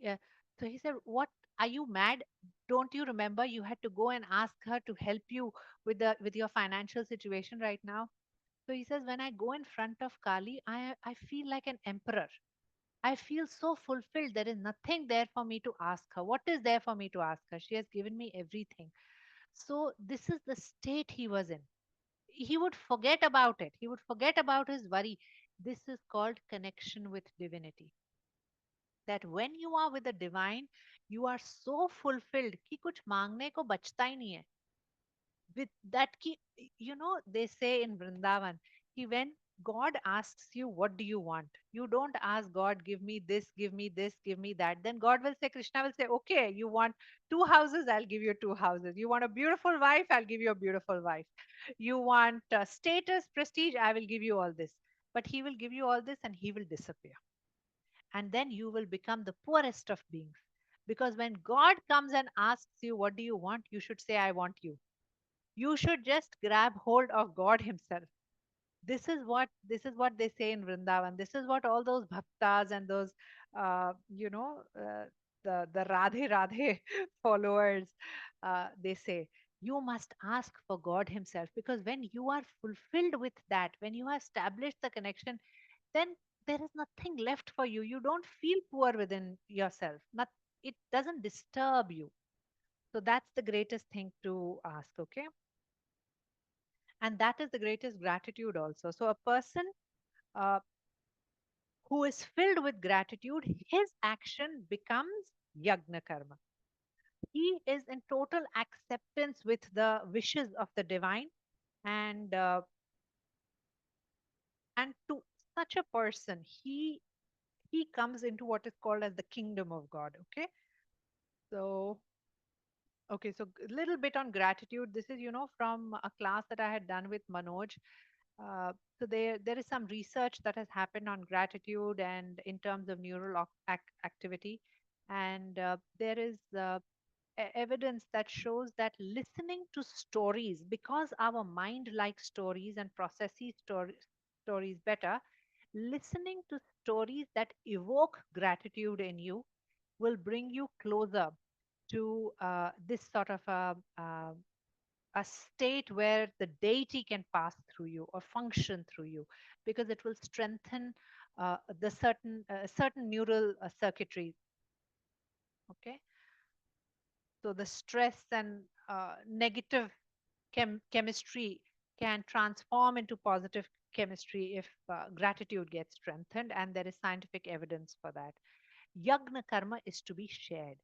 Yeah. So he said, what, are you mad? Don't you remember you had to go and ask her to help you with your financial situation right now? So he says, when I go in front of Kali, I feel like an emperor. I feel so fulfilled. There is nothing there for me to ask her. What is there for me to ask her? She has given me everything. So, this is the state he was in. He would forget about it, he would forget about his worry. This is called connection with divinity. That when you are with the divine, you are so fulfilled कि कुछ मांगने को बचता ही नहीं है. With that ki, they say in Vrindavan, ki when God asks you, what do you want? You don't ask God, give me this, give me this, give me that. Then God will say, Krishna will say, okay, you want 2 houses, I'll give you 2 houses. You want a beautiful wife, I'll give you a beautiful wife. You want status, prestige, I will give you all this. But he will give you all this and he will disappear. And then you will become the poorest of beings. Because when God comes and asks you, what do you want? You should say, I want you. You should just grab hold of God himself. This is what they say in Vrindavan. This is what all those bhaktas and those the Radhe Radhe followers they say. You must ask for God himself, because when you are fulfilled with that, when you have established the connection, then there is nothing left for you. You don't feel poor within yourself. Not, it doesn't disturb you. So that's the greatest thing to ask. Okay, and that is the greatest gratitude also. So a person uh, who is filled with gratitude, his action becomes yagna karma. He is in total acceptance with the wishes of the divine, and to such a person, he comes into what is called as the kingdom of God. Okay, so okay, so a little bit on gratitude. This is, from a class that I had done with Manoj. So there is some research that has happened on gratitude and in terms of neural activity, and there is evidence that shows that listening to stories, because our mind likes stories and processes stories better, Listening to stories that evoke gratitude in you will bring you closer to this sort of a state where the deity can pass through you or function through you, because it will strengthen the certain neural circuitry. Okay, so the stress and negative chemistry can transform into positive chemistry if gratitude gets strengthened, and there is scientific evidence for that. Yagna karma is to be shared.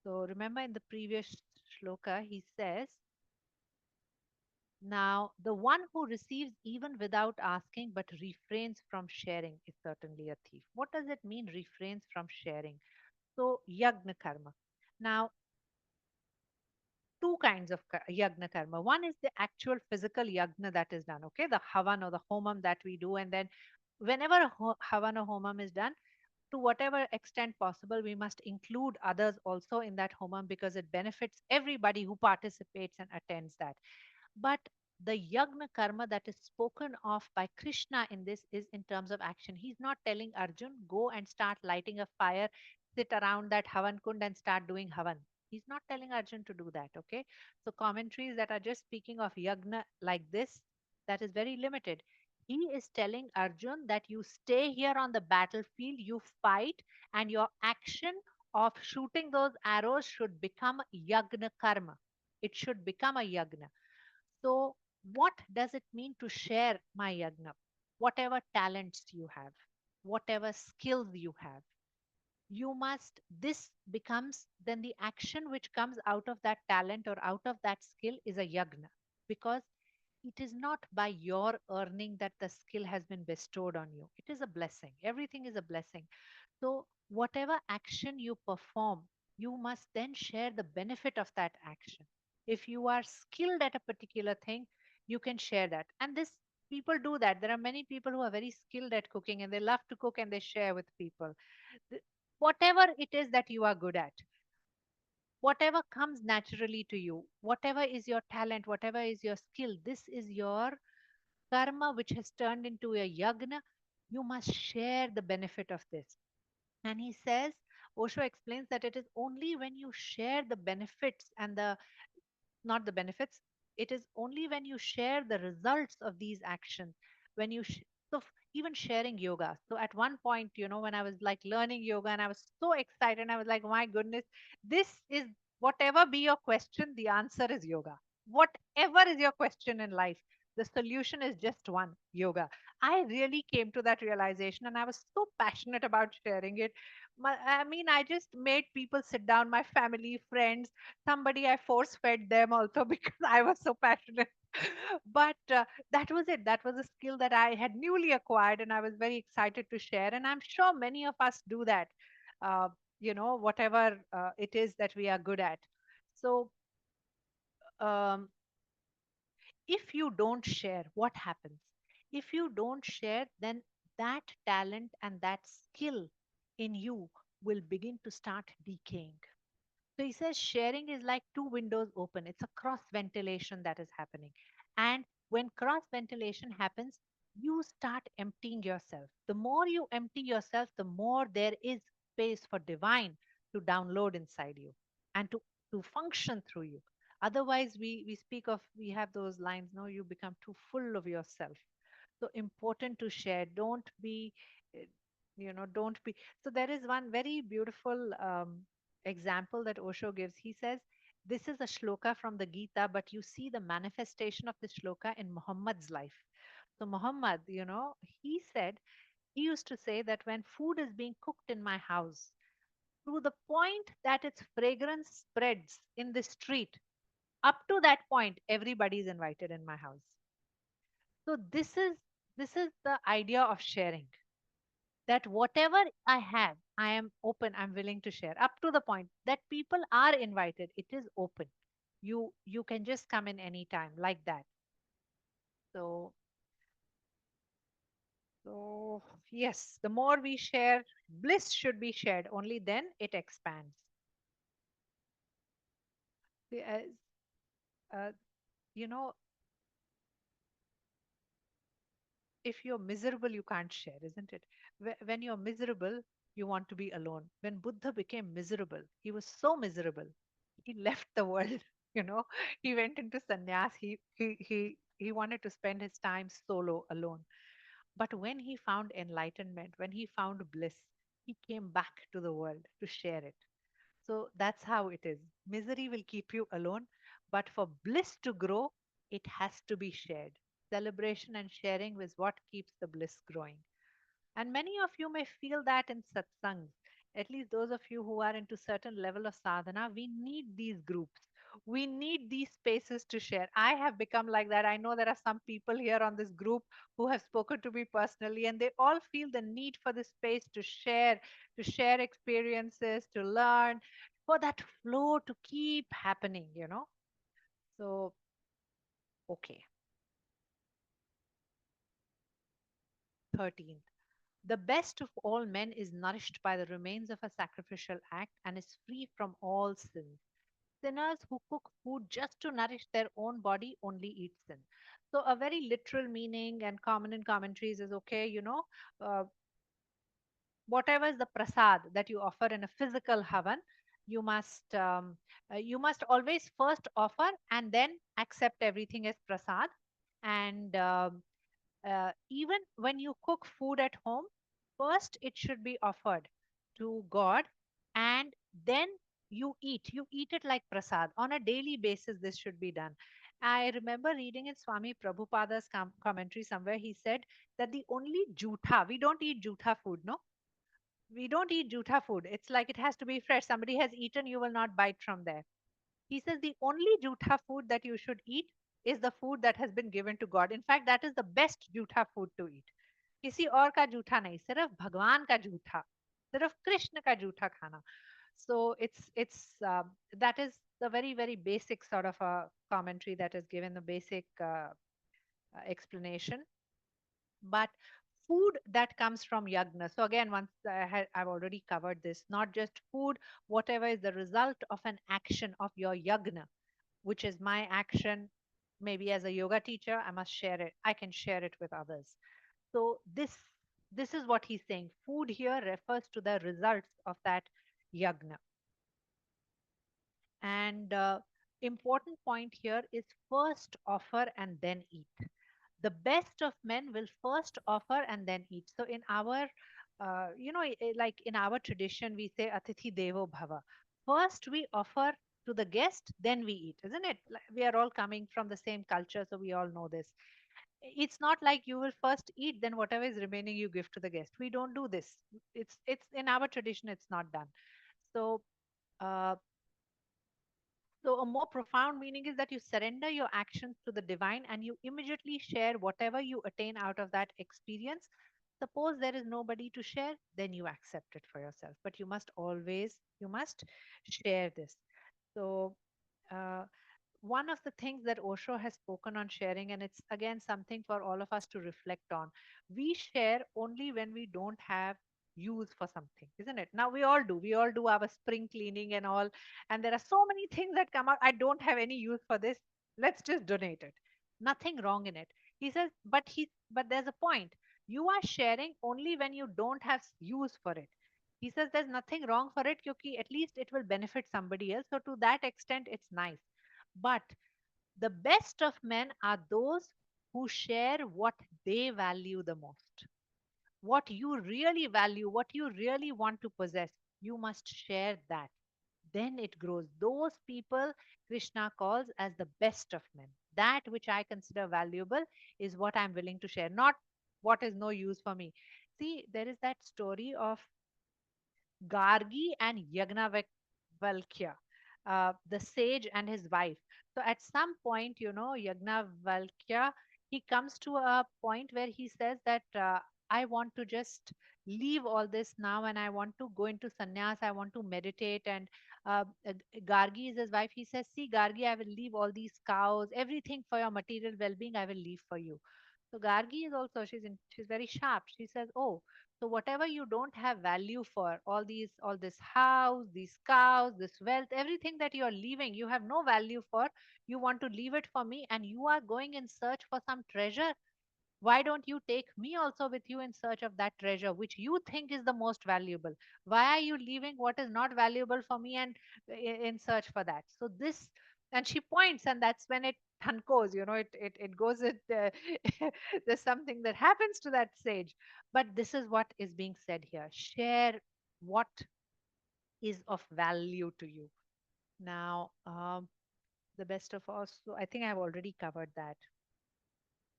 So remember in the previous shloka, he says, now the one who receives even without asking but refrains from sharing is certainly a thief. What does it mean, refrains from sharing? So, yagna karma. Now, two kinds of yagna karma. One is the actual physical yagna that is done, okay, the havan or the homam that we do. And then, whenever a havan or homam is done, to whatever extent possible, we must include others also in that homam because it benefits everybody who participates and attends that. But the yagna karma that is spoken of by Krishna in this is in terms of action. He's not telling Arjun, go and start lighting a fire, sit around that Havan Kund and start doing Havan. He's not telling Arjun to do that, okay? So commentaries that are just speaking of yagna like this, that is very limited. He is telling Arjun that you stay here on the battlefield, you fight, and your action of shooting those arrows should become yagna karma. It should become a yagna. So, what does it mean to share my yagna? Whatever talents you have, whatever skills you have, you must, this becomes then the action which comes out of that talent or out of that skill is a yagna, because it is not by your earning that the skill has been bestowed on you. It is a blessing. Everything is a blessing. So, whatever action you perform, you must then share the benefit of that action. If you are skilled at a particular thing, you can share that. And this, people do that. There are many people who are very skilled at cooking and they love to cook and they share with people. Th- Whatever it is that you are good at, whatever comes naturally to you, whatever is your talent, whatever is your skill, this is your karma which has turned into a yagna. You must share the benefit of this. And he says, Osho explains that it is only when you share the benefits and the, not the benefits, it is only when you share the results of these actions, when you, even sharing yoga. So at one point, when I was like learning yoga and I was so excited, I was like, my goodness, this is, whatever be your question, the answer is yoga. Whatever is your question in life, the solution is just one, yoga. I really came to that realization and I was so passionate about sharing it. I mean, I just made people sit down, my family, friends, somebody I force fed them also because I was so passionate. But that was it. That was a skill that I had newly acquired and I was very excited to share. And I'm sure many of us do that, uh, whatever it is that we are good at. So, um, if you don't share, what happens? If you don't share, then that talent and that skill in you will begin to start decaying. So he says sharing is like two windows open. It's a cross ventilation that is happening. And when cross ventilation happens, you start emptying yourself. The more you empty yourself, the more there is space for divine to download inside you and to function through you. Otherwise, we speak of, we have those lines, no, you become too full of yourself. So important to share. Don't be, eh, don't be. So there is one very beautiful example that Osho gives. He says, this is a shloka from the Gita, but you see the manifestation of this shloka in Muhammad's life. So Muhammad, he said, he used to say that when food is being cooked in my house, to the point that its fragrance spreads in the street, up to that point, everybody is invited in my house. So this is the idea of sharing, that whatever I have, I am open, I'm willing to share up to the point that people are invited. It is open. You can just come in any time like that. So so yes, the more we share, bliss should be shared. Only then it expands. Uh, uh, you know, if you're miserable, you can't share, isn't it? When you're miserable, you want to be alone. When Buddha became miserable, he was so miserable, he left the world. You know, he went into sannyas. He wanted to spend his time solo, alone. But when he found enlightenment, when he found bliss, he came back to the world to share it. So that's how it is. Misery will keep you alone, but for bliss to grow, it has to be shared. Celebration and sharing is what keeps the bliss growing. And many of you may feel that in satsangs, at least those of you who are into certain level of sadhana, we need these groups. We need these spaces to share. I have become like that. I know there are some people here on this group who have spoken to me personally, and they all feel the need for this space to share experiences, to learn, for that flow to keep happening, you know. So, okay, 13th. The best of all men is nourished by the remains of a sacrificial act and is free from all sins. Sinners who cook food just to nourish their own body only eat sin. So, a very literal meaning and common in commentaries is okay, uh, whatever is the prasad that you offer in a physical havan, you must you must always first offer and then accept everything as prasad. And even when you cook food at home, first it should be offered to God, and then you eat it like prasad on a daily basis. This should be done. I remember reading in Swami Prabhupada's commentary somewhere. He said that the only jutha, we don't eat jutha food, no, we don't eat jutha food. It's like it has to be fresh. Somebody has eaten, you will not bite from there. He says the only jutha food that you should eat is the food that has been given to God. In fact, that is the best jutha food to eat. किसी और का जूठा नहीं, सिर्फ भगवान का जूठा, सिर्फ कृष्ण का जूठा खाना. So it's that is the very basic sort of a commentary that is given, the basic explanation. But food that comes from yagna, so again, once I've already covered this, not just food, whatever is the result of an action of your yagna, which is my action. Maybe as a yoga teacher, I must share it, I can share it with others. So this is what he's saying. Food here refers to the results of that yagna. And important point here is first offer and then eat. The best of men will first offer and then eat. So in our like in our tradition, we say atithi devo bhava. First we offer to the guest, then we eat, isn't it? Like, we are all coming from the same culture, so we all know this. It's not like you will first eat, then whatever is remaining you give to the guest. We don't do this. It's in our tradition, it's not done. So uh, so, a more profound meaning is that you surrender your actions to the divine and you immediately share whatever you attain out of that experience. Suppose there is nobody to share, then you accept it for yourself. But you must share this. So, uh, one of the things that Osho has spoken on sharing, and it's again something for all of us to reflect on, we share only when we don't have use for something, isn't it? Now we all do our spring cleaning and all, and there are so many things that come out. I don't have any use for this. Let's just donate it. Nothing wrong in it. He says, but there's a point. You are sharing only when you don't have use for it. He says there's nothing wrong for it, because at least it will benefit somebody else. So to that extent, it's nice. But the best of men are those who share what they value the most. What you really value, what you really want to possess, you must share that. Then it grows. Those people Krishna calls as the best of men. That which I consider valuable is what I'm willing to share, not what is no use for me. See, there is that story of Gargi and Yagnavalkya, the sage and his wife. So at some point, Yagnavalkya, he comes to a point where he says that I want to just leave all this now and I want to go into sannyas, I want to meditate. And Gargi is his wife. He says, see, Gargi, I will leave all these cows, everything for your material well being, I will leave for you. So Gargi is also, she's very sharp. She says, oh, so whatever you don't have value for, all this house, these cows, this wealth, everything that you are leaving, you have no value for, you want to leave it for me, and you are going in search for some treasure. Why don't you take me also with you in search of that treasure which you think is the most valuable? Why are you leaving what is not valuable for me and in search for that? So this, and she points, and that's when it uncos, it goes it there's something that happens to that sage. But this is what is being said here: share what is of value to you. Now, the best of us. So I think I've already covered that.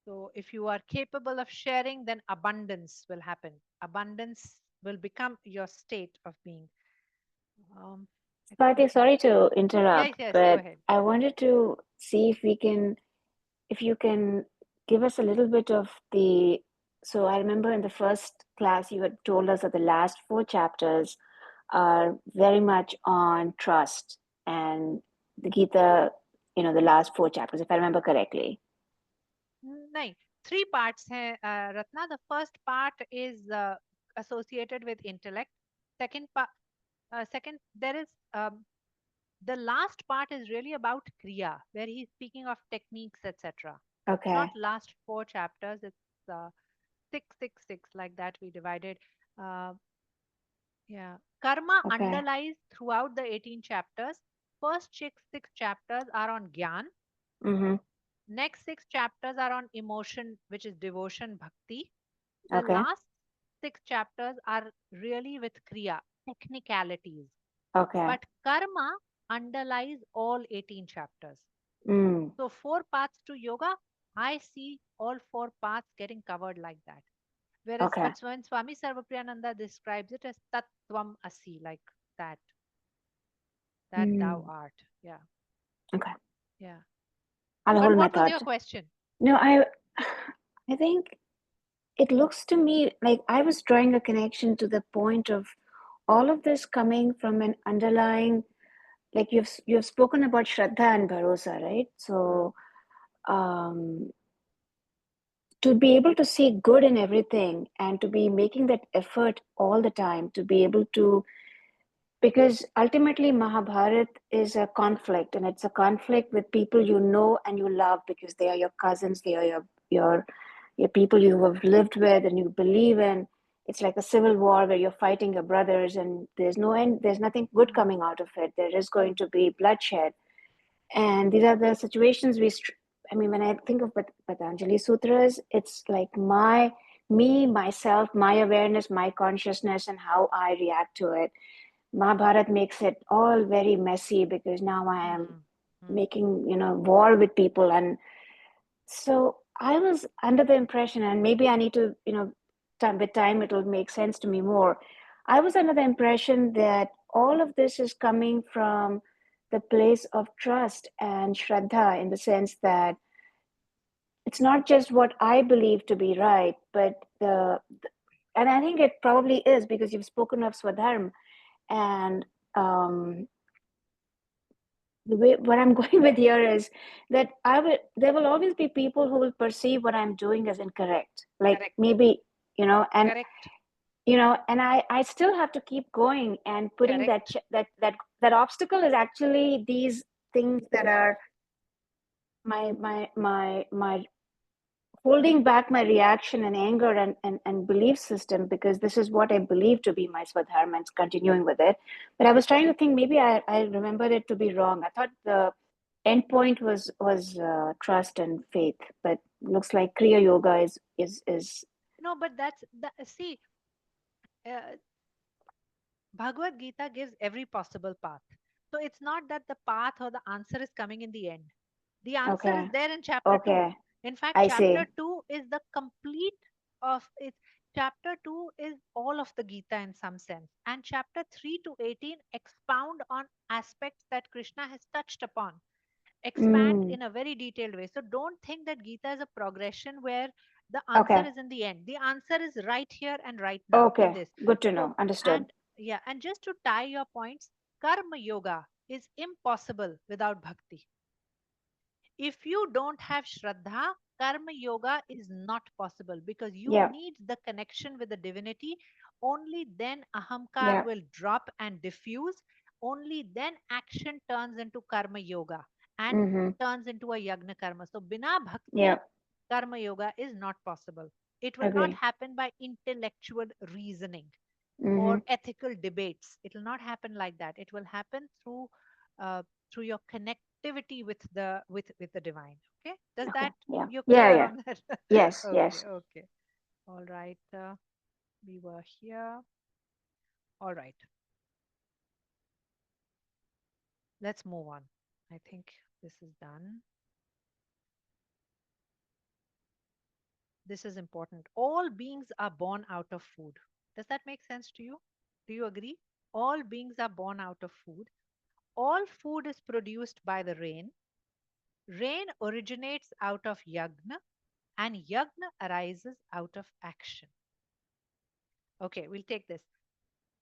So if you are capable of sharing, then abundance will happen. Abundance will become your state of being. Um, I think
Swati,
this is.
sorry to
Yes,
interrupt,
yes, go
but
ahead.
I wanted to see if we can, if you can give us a little bit of the. So I remember in the first class you had told us that the last four chapters are very much on trust, and the Gita, the last four chapters, if I remember correctly.
नहीं, three parts हैं, Ratna. The first part is associated with intellect. Second part, second there is the last part is really about kriya, where he's speaking of techniques, etc. It's not
Okay,
last four chapters. It's 666 like that. We divided. Uh, Yeah. Karma
okay,
underlies throughout the 18 chapters. First six chapters are on Gyan.
mm-hmm,
Next six chapters are on emotion, which is devotion, bhakti. The
okay,
last six chapters are really with Kriya, technicalities.
okay,
But karma underlies all 18 chapters.
mm,
So, four paths to yoga, I see all four paths getting covered like that. Whereas,
okay,
but when Swami Sarvapriyananda describes it as Tattvam Asi, like that, that thou
mm,
art. Yeah,
okay.
yeah.
I'll
But
hold my
what was your
thoughts.
question?
No, I think it looks to me like I was drawing a connection to the point of all of this coming from an underlying, like you've spoken about Shraddha and Bharosa, right? So um, to be able to see good in everything and to be making that effort all the time to be able to, because ultimately Mahabharat is a conflict, and it's a conflict with people you know and you love because they are your cousins, they are your people you have lived with and you believe in. It's like a civil war where you're fighting your brothers, and there's no end, there's nothing good
Mm,
coming out of it. There is going
mm,
to be bloodshed. And these are the situations I mean, when I think of Patanjali Sutras, it's like me, myself, my awareness, my consciousness, and how I react to it. Mahabharat makes it all very messy because now I am
mm, mm,
making, war with people. And so I was under the impression, and maybe I need to, with time it'll make sense to me more. I was under the impression that all of this is coming from the place of trust and Shraddha, in the sense that it's not just what I believe to be right, but and I think it probably is because you've spoken of Swadharma, and um, the way what I'm going with here is that there will always be people who will perceive what I'm doing as incorrect. Like
correct,
maybe, you know, and
correct,
and I still have to keep going and putting
correct.
that obstacle is actually these things that are my holding back my reaction and anger and belief system, because this is what I believe to be my swadharma and continuing with it. But I was trying to think, maybe I remembered it to be wrong. I thought the end point was trust and faith, but looks like Kriya Yoga is
No, but that's that. See, uh, Bhagavad Gita gives every possible path. So it's not that the path or the answer is coming in the end. The answer is
okay.
there in chapter 2.
Okay,
In fact,
I
chapter
see.
2 is the complete of it. Chapter 2 is all of the Gita in some sense. And chapter 3 to 18 expound on aspects that Krishna has touched upon, expand
Mm,
in a very detailed way. So don't think that Gita is a progression where the answer
okay.
is in the end. The answer is right here and right now in
Okay,
this.
good to
So,
know. Understood.
and yeah, and just to tie your points, karma yoga is impossible without bhakti. If you don't have shraddha, karma yoga is not possible because you
Yeah,
need the connection with the divinity. Only then ahamkar
yeah.
will drop and diffuse. Only then action turns into karma yoga and
Mm-hmm.
turns into a yagna karma. So, bina
Yeah.
bhakti, karma yoga is not possible. It will not
Agree.
happen by intellectual reasoning
Mm-hmm.
or ethical debates. It will not happen like that. It will happen uh, through your connectivity with the divine. Okay, does
Okay.
that,
Yeah.
you're
Yeah.
clear
Yeah.
on that?
Yes.
Okay,
Yes.
okay, all right. We were here. All right, let's move on. I think this is done. This is important. All beings are born out of food. Does that make sense to you? Do you agree? All beings are born out of food. All food is produced by the rain. Rain originates out of yagna, and yagna arises out of action. Okay, we'll take this.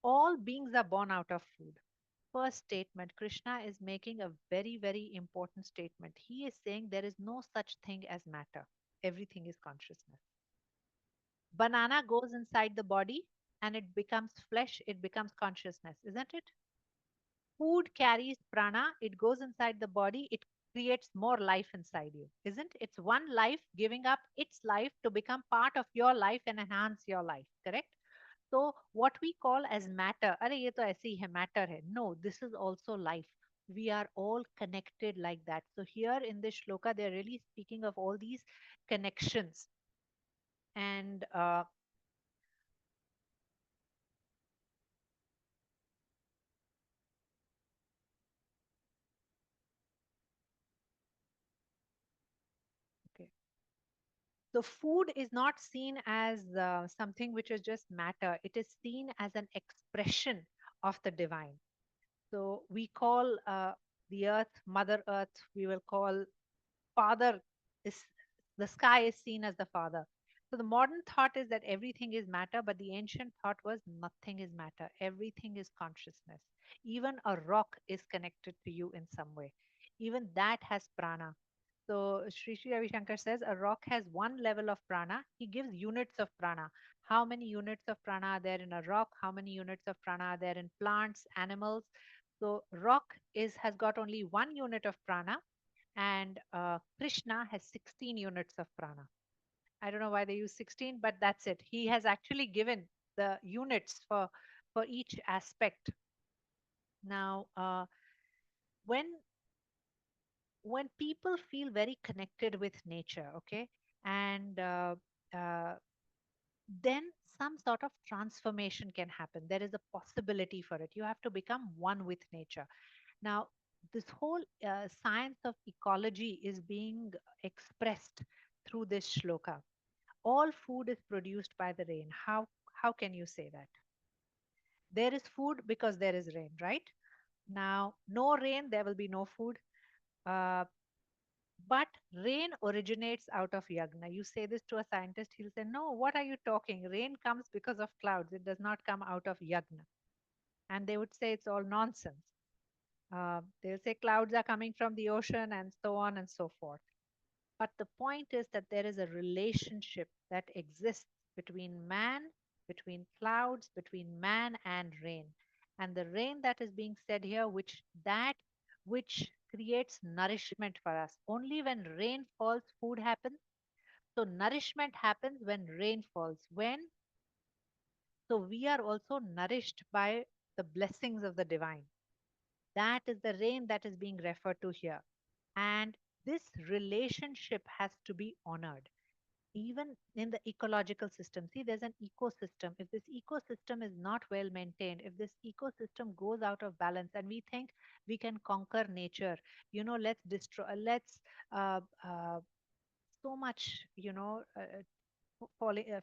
All beings are born out of food. First statement, Krishna is making a very, very important statement. He is saying there is no such thing as matter, everything is consciousness. Banana goes inside the body and it becomes flesh, it becomes consciousness, isn't it? Food carries prana, it goes inside the body, it creates more life inside you, isn't? It's one life giving up its life to become part of your life and enhance your life, correct? So what we call as matter, अरे ये तो ऐसे ही है, matter है. No, this is also life. We are all connected like that. So here in this shloka, they're really speaking of all these connections. And okay, so food is not seen as something which is just matter. It is seen as an expression of the divine. So we call the earth, Mother Earth. We will call Father is the sky is seen as the Father. So the modern thought is that everything is matter, but the ancient thought was nothing is matter. Everything is consciousness. Even a rock is connected to you in some way. Even that has prana. So Sri Sri Ravi Shankar says a rock has one level of prana. He gives units of prana. How many units of prana are there in a rock? How many units of prana are there in plants, animals? So rock is has got only one unit of prana, and Krishna has 16 units of prana. I don't know why they use 16, but that's it. He has actually given the units for each aspect. Now, when when people feel very connected with nature, okay, and uh, then some sort of transformation can happen. There is a possibility for it. You have to become one with nature. Now, this whole science of ecology is being expressed through this shloka. All food is produced by the rain. How can you say that? There is food because there is rain, right? Now, no rain, there will be no food. Uh, but rain originates out of yagna. You say this to a scientist, he'll say, "No, what are you talking? Rain comes because of clouds. It does not come out of yagna." And they would say it's all nonsense. They'll say clouds are coming from the ocean and so on and so forth. But the point is that there is a relationship that exists between man, between clouds, between man and rain. And the rain that is being said here, which creates nourishment for us. Only when rain falls, food happens. So nourishment happens when rain falls. When so we are also nourished by the blessings of the divine. That is the rain that is being referred to here. And this relationship has to be honored. Even in the ecological system, see, there's an ecosystem. If this ecosystem is not well maintained, if this ecosystem goes out of balance and we think we can conquer nature, let's destroy, let's so much,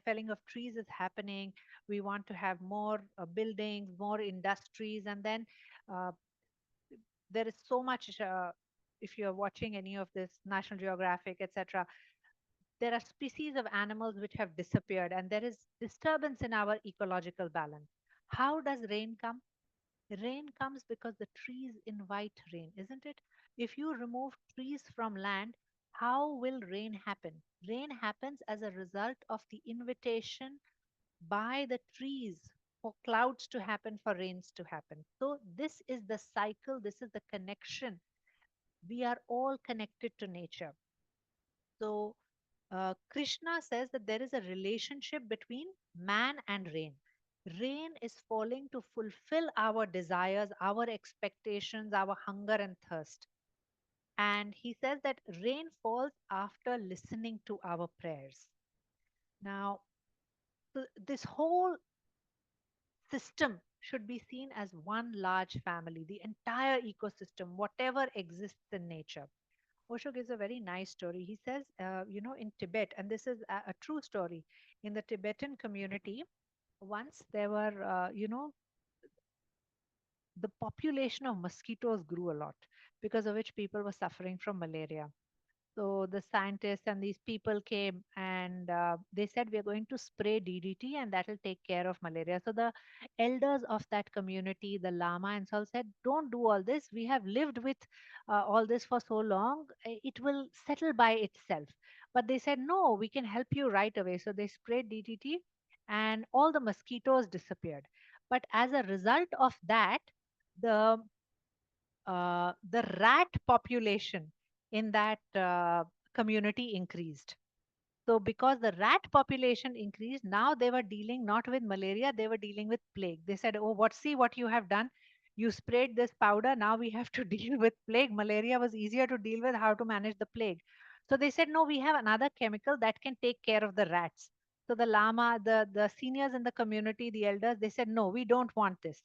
felling of trees is happening. We want to have more buildings, more industries, and then uh, there is so much. If you're watching any of this National Geographic, etc., there are species of animals which have disappeared, and there is disturbance in our ecological balance. How does rain come? Rain comes because the trees invite rain, isn't it? If you remove trees from land, how will rain happen? Rain happens as a result of the invitation by the trees for clouds to happen, for rains to happen. So, this is the cycle, this is the connection. We are all connected to nature. So, Krishna says that there is a relationship between man and rain. Rain is falling to fulfill our desires, our expectations, our hunger and thirst. And he says that rain falls after listening to our prayers. Now, this whole system should be seen as one large family, the entire ecosystem, whatever exists in nature. Osho gives a very nice story. He says, in Tibet, and this is a true story, in the Tibetan community, once there were, the population of mosquitoes grew a lot, because of which people were suffering from malaria. So the scientists and these people came and they said, we are going to spray DDT and that will take care of malaria. So the elders of that community, the Lama and so on, said, don't do all this. We have lived with all this for so long. It will settle by itself. But they said, no, we can help you right away. So they sprayed DDT and all the mosquitoes disappeared. But as a result of that, the the rat population in that community increased. So, because the rat population increased, now they were dealing not with malaria, they were dealing with plague. They said, oh, see what you have done. You sprayed this powder, now we have to deal with plague. Malaria was easier to deal with, how to manage the plague. So, they said, no, we have another chemical that can take care of the rats. So, the Lama, the seniors in the community, the elders, they said, no, we don't want this.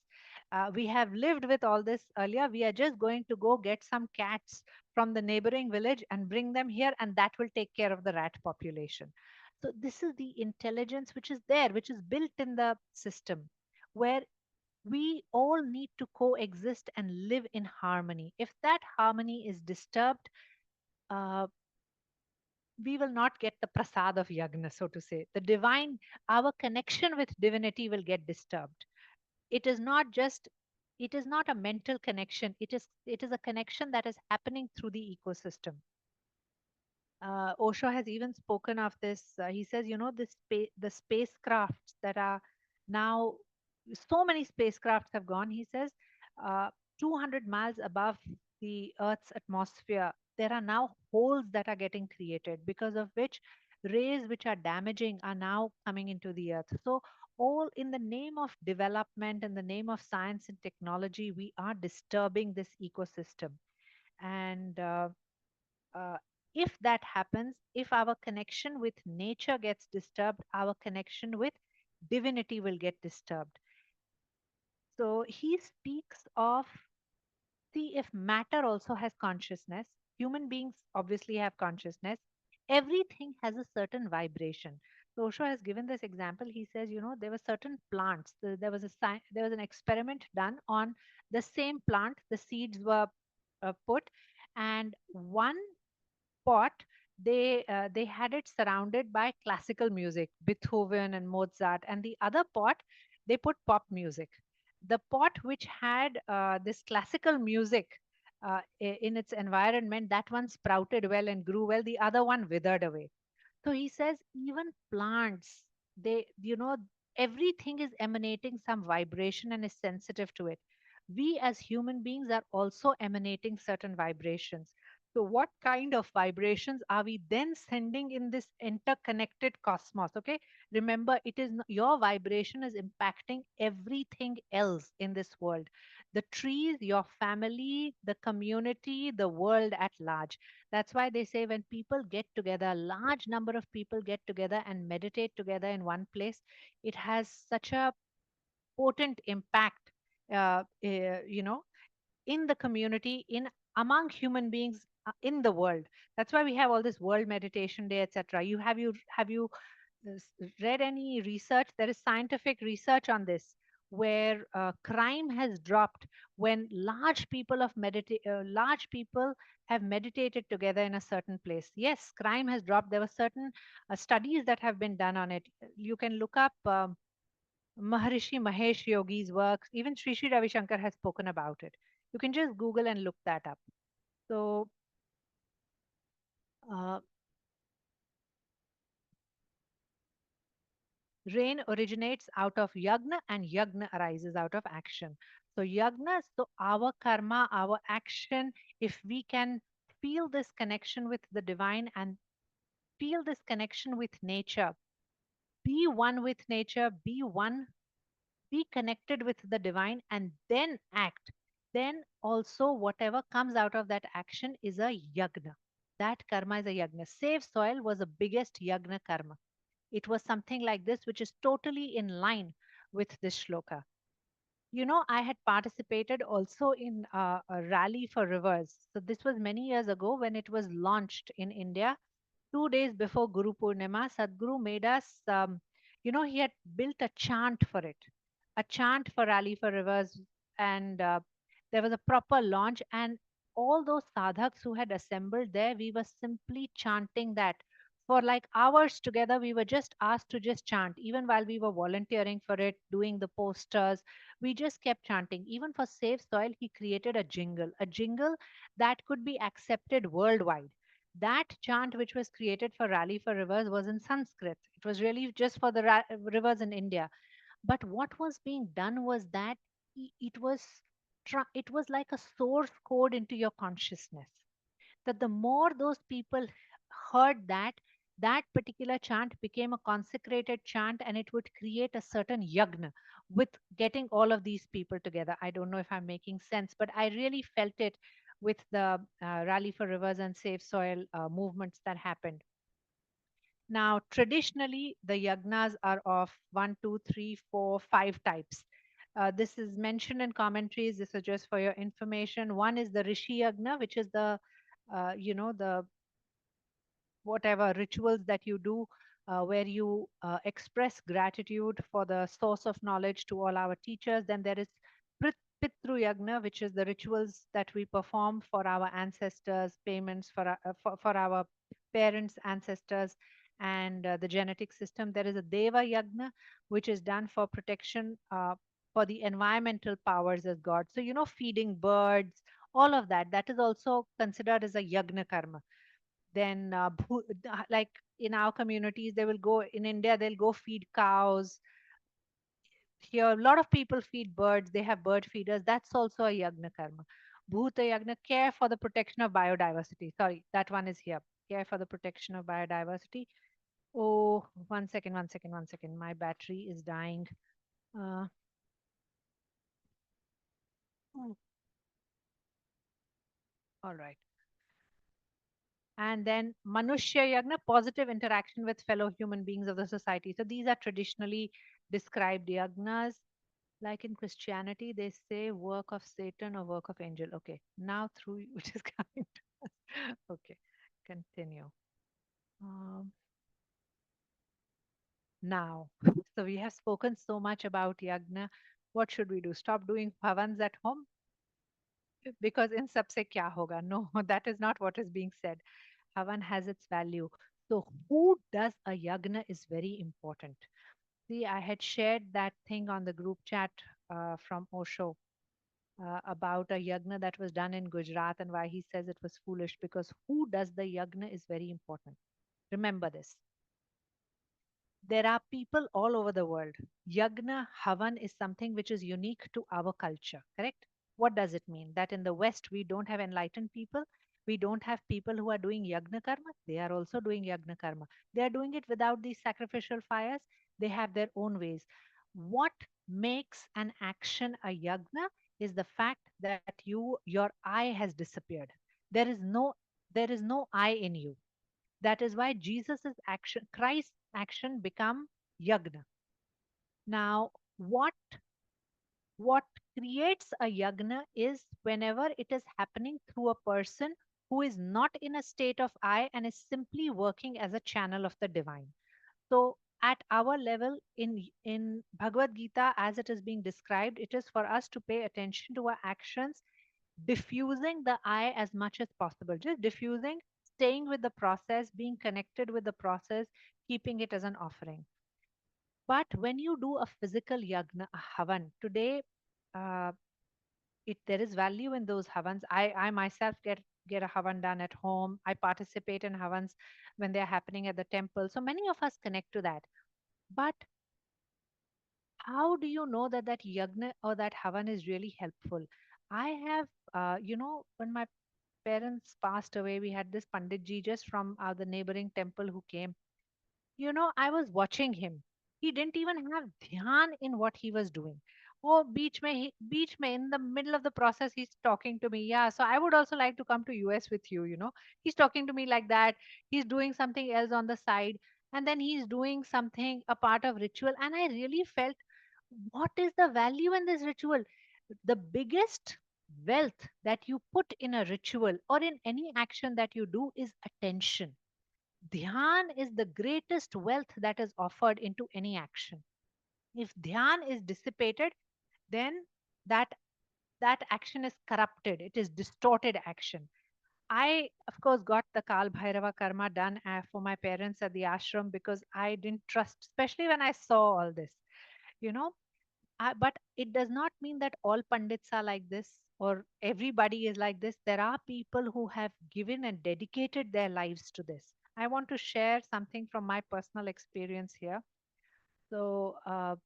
We have lived with all this earlier. We are just going to go get some cats from the neighboring village and bring them here, and that will take care of the rat population. So, this is the intelligence which is there, which is built in the system, where we all need to coexist and live in harmony. If that harmony is disturbed, uh, we will not get the prasad of yagna, so to say. The divine, our connection with divinity will get disturbed. It is not just, it is not a mental connection, it is a connection that is happening through the ecosystem. Osho has even spoken of this. He says, the spacecrafts that are now, so many spacecrafts have gone. He says, uh, 200 miles above the Earth's atmosphere, there are now holes that are getting created, because of which rays which are damaging are now coming into the Earth. So, all in the name of development, in the name of science and technology, we are disturbing this ecosystem. And uh, if that happens, if our connection with nature gets disturbed, our connection with divinity will get disturbed. So he speaks of, see, if matter also has consciousness, human beings obviously have consciousness, everything has a certain vibration. So Osho has given this example. He says, there were certain plants. There was an experiment done on the same plant. The seeds were put, and one pot, they had it surrounded by classical music, Beethoven and Mozart, and the other pot they put pop music. The pot which had this classical music in its environment, that one sprouted well and grew well, the other one withered away. So he says, even plants, everything is emanating some vibration and is sensitive to it. We as human beings are also emanating certain vibrations. So, what kind of vibrations are we then sending in this interconnected cosmos? Okay, remember, your vibration is impacting everything else in this world, the trees, your family, the community, the world at large. That's why they say when people get together, a large number of people get together and meditate together in one place, it has such a potent impact, in the community, in among human beings, in the world. That's why we have all this World Meditation Day, etc. You read any research? There is scientific research on this, where crime has dropped when large people have meditated together in a certain place. Yes, crime has dropped. There were certain studies that have been done on it. You can look up Maharishi Mahesh Yogi's works. Even Sri Sri Ravi Shankar has spoken about it. You can just Google and look that up. So, uh, rain originates out of yagna, and yagna arises out of action. So, yagna, so our karma, our action, if we can feel this connection with the divine and feel this connection with nature. Be one with nature, be one, be connected with the divine, and then act. Then also, whatever comes out of that action is a yagna. That karma is a yagna. Save soil was the biggest yagna karma. It was something like this, which is totally in line with this shloka. You know, I had participated also in a rally for rivers. So this was many years ago when it was launched in India. 2 days before Guru Purnima, Sadhguru made us, he had built a chant for it, a chant for Rally for Rivers. And there was a proper launch. And all those sadhaks who had assembled there, we were simply chanting that. For like hours together, we were just asked to just chant. Even while we were volunteering for it, doing the posters, we just kept chanting. Even for Save Soil, he created a jingle that could be accepted worldwide. That chant which was created for Rally for Rivers was in Sanskrit. It was really just for the rivers in India. But what was being done was that it was it was like a source code into your consciousness. That the more those people heard that, that particular chant became a consecrated chant, and it would create a certain yagna with getting all of these people together. I don't know if I'm making sense, but I really felt it with the Rally for Rivers and Save Soil movements that happened. Now, traditionally, the yagnas are of one, two, three, four, five types. This is mentioned in commentaries. This is just for your information. One is the Rishi Yagna, which is the whatever rituals that you do, where you express gratitude for the source of knowledge to all our teachers. Then there is Pitru Yagna, which is the rituals that we perform for our ancestors, payments for our parents, ancestors, and the genetic system. There is a Deva Yagna, which is done for protection for the environmental powers as God. So, feeding birds, all of that, that is also considered as a Yagna karma. Then like in our communities, they will go in India, they'll go feed cows. Here a lot of people feed birds, they have bird feeders. That's also a yagna karma. Bhuta yagna, care for the protection of biodiversity. Sorry, that one is here. Care for the protection of biodiversity. Oh, 1 second, 1 second, 1 second, my battery is dying. uh, oh, all right. And then Manushya Yagna, positive interaction with fellow human beings of the society. So these are traditionally described yagnas. Like in Christianity, they say work of Satan or work of angel. Okay, now through you, which is coming to us. Okay, continue. Um, now, so we have spoken so much about yagna. What should we do? Stop doing bhavans at home? Because in sabse kya hoga? No, that is not what is being said. Havan has its value. So, who does a yagna is very important. See, I had shared that thing on the group chat from Osho about a yagna that was done in Gujarat and why he says it was foolish, because who does the yagna is very important. Remember this. There are people all over the world. Yagna Havan is something which is unique to our culture, correct? What does it mean? That in the West, we don't have enlightened people. We don't have people who are doing yagna karma. They are also doing yagna karma. They are doing it without these sacrificial fires. They have their own ways. What makes an action a yagna is the fact that your I has disappeared. There is no there is no I in you. That is why Jesus's action, Christ's action become yagna. Now, what creates a yagna is whenever it is happening through a person who is not in a state of I and is simply working as a channel of the divine. So at our level in Bhagavad Gita, as it is being described, it is for us to pay attention to our actions, diffusing the I as much as possible. Just diffusing, staying with the process, being connected with the process, keeping it as an offering. But when you do a physical yagna, a havan, today, uh, there is value in those havans. I myself get a havan done at home. I participate in havans when they're happening at the temple. So many of us connect to that. But how do you know that that yagna or that havan is really helpful? I have, when my parents passed away, we had this Pandit ji just from the neighboring temple who came. You know, I was watching him. He didn't even have dhyan in what he was doing. Oh, beach mein, in the middle of the process, he's talking to me. Yeah, so I would also like to come to US with you, you know. He's talking to me like that. He's doing something else on the side. And then he's doing something, a part of ritual. And I really felt, what is the value in this ritual? The biggest wealth that you put in a ritual or in any action that you do is attention. Dhyan is the greatest wealth that is offered into any action. If dhyan is dissipated, then that that action is corrupted. It is distorted action. I, of course, got the Kal Bhairava karma done for my parents at the ashram because I didn't trust, especially when I saw all this. You know, but it does not mean that all pandits are like this or everybody is like this. There are people who have given and dedicated their lives to this. I want to share something from my personal experience here. So, uh,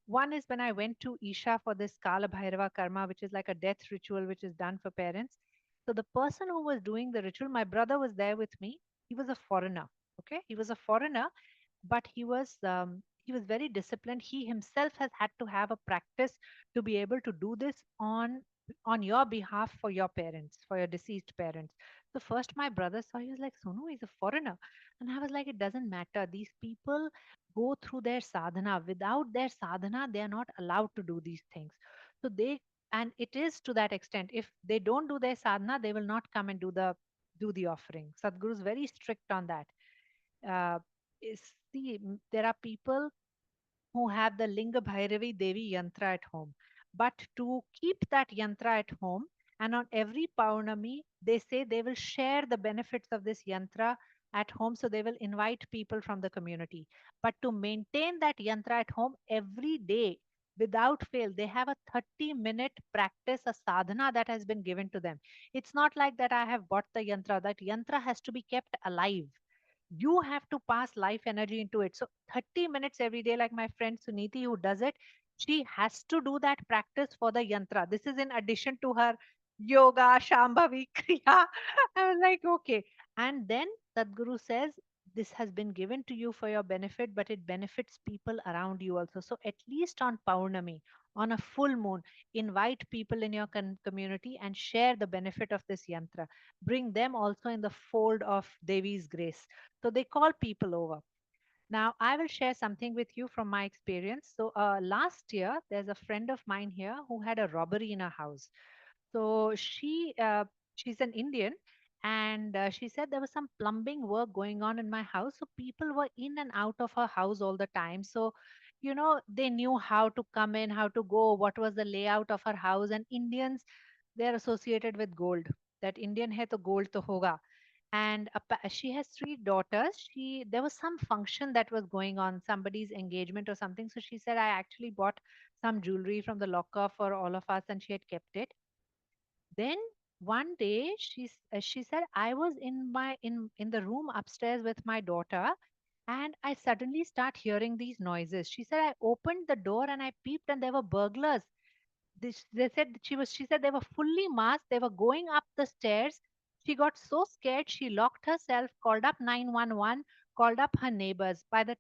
one is when I went to Isha for this Kala Bhairava Karma, which is like a death ritual, which is done for parents. So, the person who was doing the ritual, my brother was there with me. He was a foreigner. Okay. He was a foreigner, but he was very disciplined. He himself has had to have a practice to be able to do this on your behalf for your parents, for your deceased parents. So first my brother saw, he was like, Sonu, he's a foreigner. And I was like, it doesn't matter, these people go through their sadhana. Without their sadhana they are not allowed to do these things. So they, and it is to that extent, if they don't do their sadhana they will not come and do the offering. Sadhguru is very strict on that. uh, is See, there are people who have the Linga Bhairavi Devi yantra at home. But to keep that yantra at home, and on every Paurnami, they say they will share the benefits of this yantra at home. So they will invite people from the community. But to maintain that yantra at home every day, without fail, they have a 30-minute practice, a sadhana that has been given to them. It's not like that I have bought the yantra, that yantra has to be kept alive. You have to pass life energy into it. So 30 minutes every day, like my friend Suniti who does it, she has to do that practice for the yantra. This is in addition to her yoga shambhavi kriya. I was like, okay. And then Sadhguru says, this has been given to you for your benefit, but it benefits people around you also. So at least on Paurnami, on a full moon, invite people in your community and share the benefit of this yantra. Bring them also in the fold of Devi's grace. So they call people over. Now, I will share something with you from my experience. So, last year, there's a friend of mine here who had a robbery in her house. So she's an Indian, and she said there was some plumbing work going on in my house. So people were in and out of her house all the time. So, you know, they knew how to come in, how to go, what was the layout of her house. And Indians, they're associated with gold. That Indian hai to gold to hoga. And she has three daughters. She There was some function that was going on, somebody's engagement or something. So she said, I actually bought some jewelry from the locker for all of us, and she had kept it. Then one day she said, I was in the room upstairs with my daughter, and I suddenly start hearing these noises. She said, I opened the door and I peeped, and there were burglars. They said that she said they were fully masked. They were going up the stairs. She got so scared she locked herself, called up 911, called up her neighbors. By the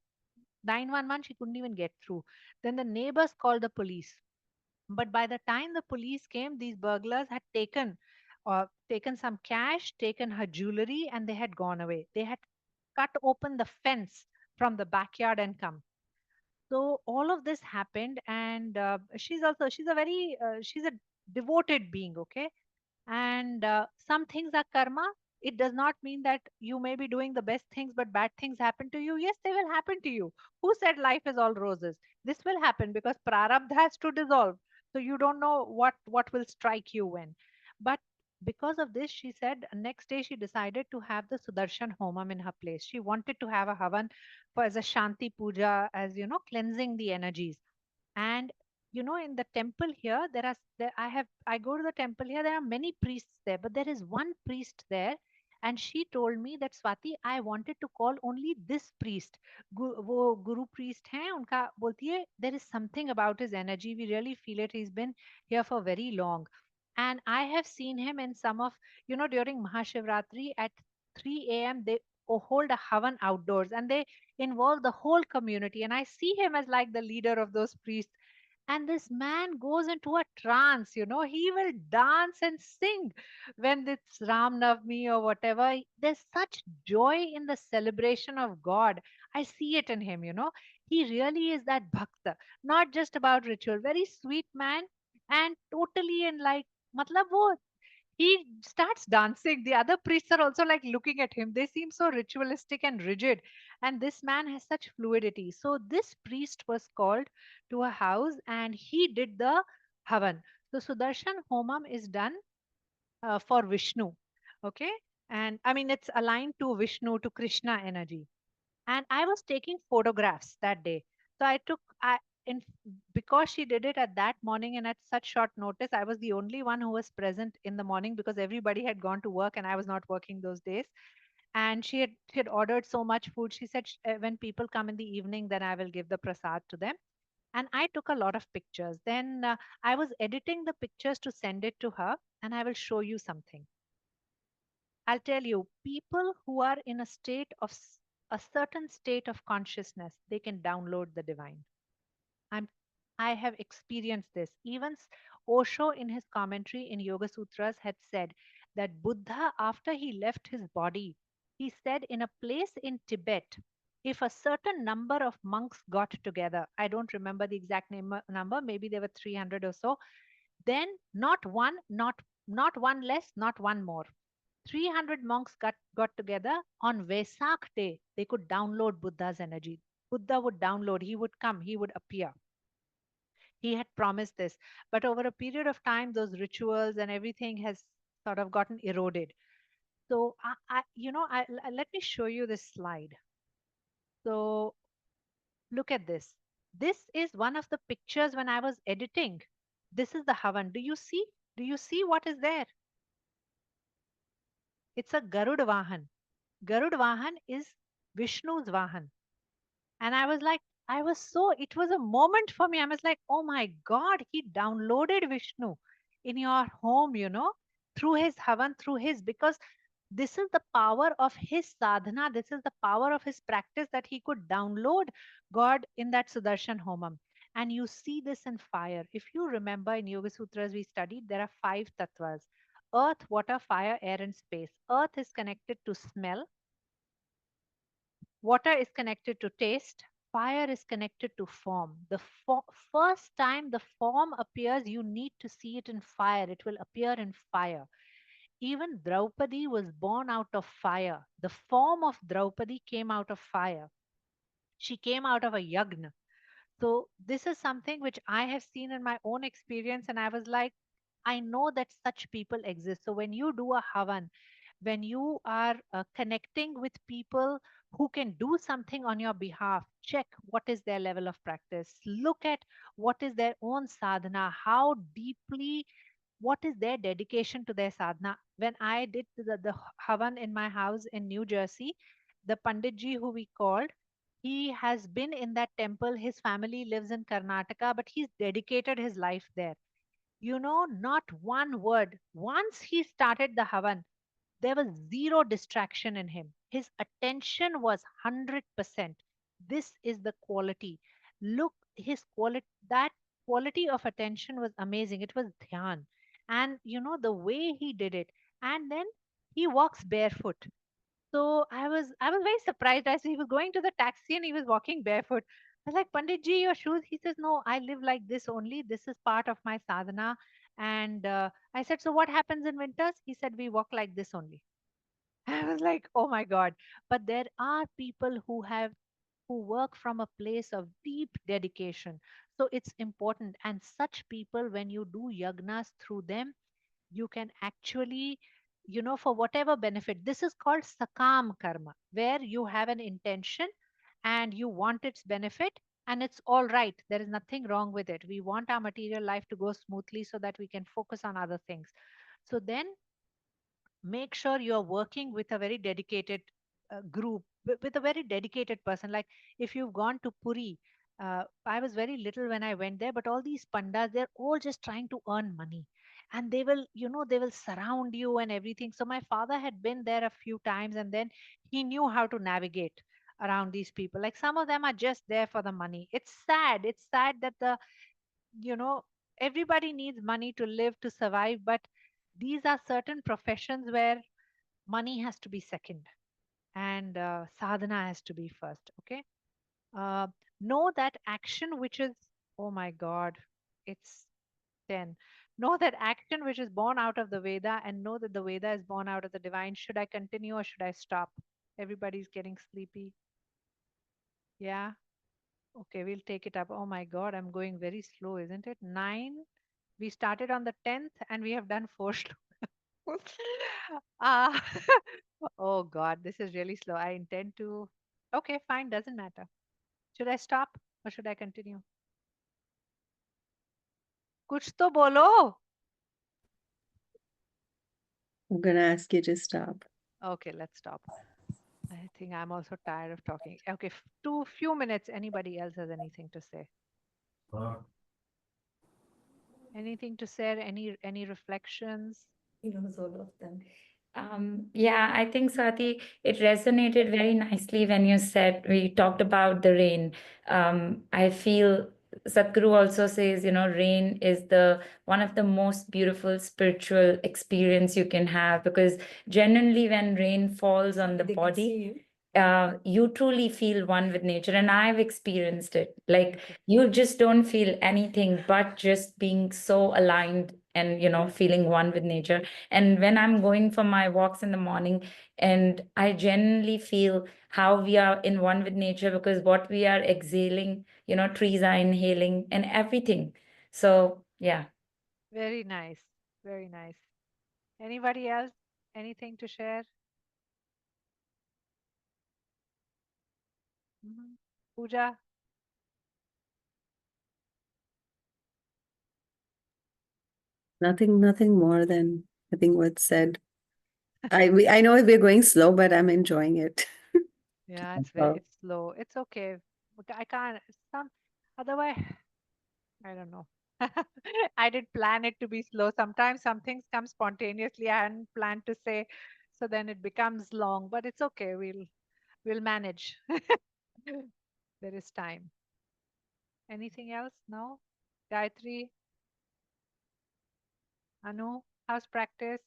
911 she couldn't even get through. Then the neighbors called the police. But by the time the police came, these burglars had taken some cash, taken her jewelry, and they had gone away. They had cut open the fence from the backyard and come. So all of this happened, and she's a very she's a devoted being. Okay, and some things are karma. It does not mean that you may be doing the best things but bad things happen to you. Yes, they will happen to you. Who said life is all roses? This will happen because prarabdha has to dissolve. So you don't know what will strike you when. But because of this, she said next day she decided to have the Sudarshan Homam in her place. She wanted to have a havan for as a Shanti Puja, as you know, cleansing the energies. And you know, in the temple here, I go to the temple here, there are many priests there, but there is one priest there. And she told me that, Swati, I wanted to call only this priest. वो guru priest हैं उनका, बोलती है there is something about his energy, we really feel it, he's been here for very long. And I have seen him in some of, during Mahashivratri at 3 a.m. they hold a havan outdoors and they involve the whole community. And I see him as like the leader of those priests. And this man goes into a trance, he will dance and sing when it's Ram Navami or whatever. There's such joy in the celebration of God. I see it in him, He really is that bhakta, not just about ritual, very sweet man and totally in like, matlab wo, he starts dancing. The other priests are also like looking at him. They seem so ritualistic and rigid. And this man has such fluidity. So this priest was called to a house and he did the Havan. So Sudarshan Homam is done for Vishnu. Okay. And I mean, it's aligned to Vishnu, to Krishna energy. And I was taking photographs that day. So in because she did it at that morning and at such short notice, I was the only one who was present in the morning because everybody had gone to work and I was not working those days. And she had ordered so much food. She said, when people come in the evening, then I will give the prasad to them. And I took a lot of pictures. Then I was editing the pictures to send it to her, and I will show you something. I'll tell you, people who are in a a certain state of consciousness, they can download the divine. I'm, I have experienced this. Even Osho, in his commentary in Yoga Sutras, had said that Buddha, after he left his body, he said in a place in Tibet, if a certain number of monks got together, I don't remember the exact number, maybe there were 300 or so, then not one less, not one more. 300 monks got together on Vesak day. They could download Buddha's energy. Buddha would download, he would come, he would appear. He had promised this. But over a period of time, those rituals and everything has sort of gotten eroded. So, let me show you this slide. So, look at this. This is one of the pictures when I was editing. This is the Havan. Do you see? Do you see what is there? It's a Garud Vahan. Garud Vahan is Vishnu's Vahan. And I was like, it was a moment for me. I was like, oh my God, he downloaded Vishnu in your home, through his Havan, through his, because this is the power of his sadhana. This is the power of his practice that he could download God in that Sudarshan Homam. And you see this in fire. If you remember in Yoga Sutras we studied, there are 5 tattvas: earth, water, fire, air, and space. Earth is connected to smell, water is connected to taste, fire is connected to form. First time the form appears, you need to see it in fire. It will appear in fire. Even Draupadi was born out of fire. The form of Draupadi came out of fire. She came out of a yagna. So, this is something which I have seen in my own experience, and I was like, I know that such people exist. So, when you do a Havan, when you are connecting with people who can do something on your behalf, check what is their level of practice. Look at what is their own sadhana, how deeply, what is their dedication to their sadhana. When I did the Havan in my house in New Jersey, the Panditji who we called, he has been in that temple. His family lives in Karnataka, but he's dedicated his life there. Not one word. Once he started the Havan, there was zero distraction in him. His attention was 100%. This is the quality. Look, that quality of attention was amazing. It was dhyan. And the way he did it. And then he walks barefoot. So I was very surprised. I said he was going to the taxi and he was walking barefoot. I was like, Panditji, your shoes? He says, no, I live like this only. This is part of my sadhana. And I said, so what happens in winters? He said, we walk like this only. I was like, oh my God. But there are people who work from a place of deep dedication. So it's important. And such people, when you do yagnas through them, you can actually, for whatever benefit, this is called sakam karma, where you have an intention and you want its benefit, and it's all right. There is nothing wrong with it. We want our material life to go smoothly so that we can focus on other things. So then make sure you're working with a very dedicated group, with a very dedicated person. Like if you've gone to Puri, I was very little when I went there, but all these pandas, they're all just trying to earn money. and they will, they will surround you and everything. So my father had been there a few times, and then he knew how to navigate around these people. Like some of them are just there for the money. It's sad that you know everybody needs money to live, to survive, but these are certain professions where money has to be second, and sadhana has to be first. Okay. uh, know that action which is, oh my god, it's 10. Know that action which is born out of the Veda, and know that the Veda is born out of the divine. Should I continue or should I stop? Everybody's getting sleepy. Yeah. Okay, we'll take it up. Oh my God, I'm going very slow, isn't it? 9. We started on the 10th and we have done 4 slow. Ah, oh God, this is really slow. I intend to. Okay, fine, doesn't matter. Should I stop or should I continue? कुछ तो बोलो.
I'm gonna ask you to stop.
Okay, let's stop. I think I'm also tired of talking. Okay, two few minutes. Anybody else has anything to say? Anything to say? Any reflections?
He knows all of them. Yeah, I think, Swati, it resonated very nicely when you said we talked about the rain. I feel Sadhguru also says, rain is the one of the most beautiful spiritual experience you can have, because genuinely when rain falls on the
They can
body,
see you.
you truly feel one with nature, and I've experienced it. Like
Okay.
you just don't feel anything but just being so aligned and feeling one with nature. And when I'm going for my walks in the morning, and I genuinely feel how we are in one with nature, because what we are exhaling, trees are inhaling and everything. So yeah.
Very nice. Very nice. Anybody else? Anything to share? Pooja?
Nothing more than I think what's said. I know we're going slow, but I'm enjoying it.
Yeah, it's
Well,
it's slow. It's okay. But I can't. Some otherwise, I don't know. I did plan it to be slow. Sometimes some things come spontaneously. I hadn't planned to say, so then it becomes long. But it's okay. We'll manage. There is time. Anything else? No? Gayatri? Anu? How's practice?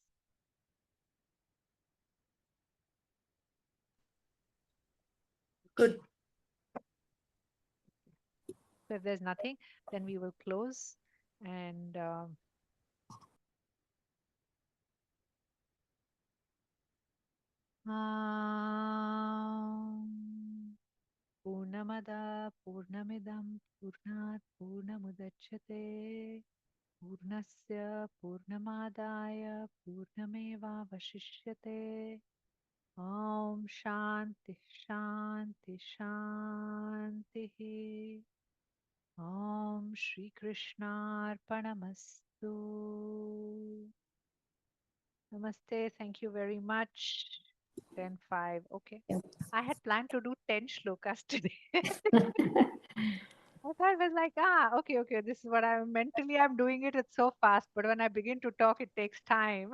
Good.
So if there's nothing, then we will close. And Purnamada Purnamidam Purnat Purnamudachyate Purnasya Purnamadaya Purnameva Vashishyate. Om Shanti Shanti Shanti. Om Shri Krishna Arpanamastu. Namaste. Thank you very much. 10:05. Okay. I had planned to do 10 shlokas today. I thought it was like, okay, this is what I'm doing it. It's so fast. But when I begin to talk, it takes time.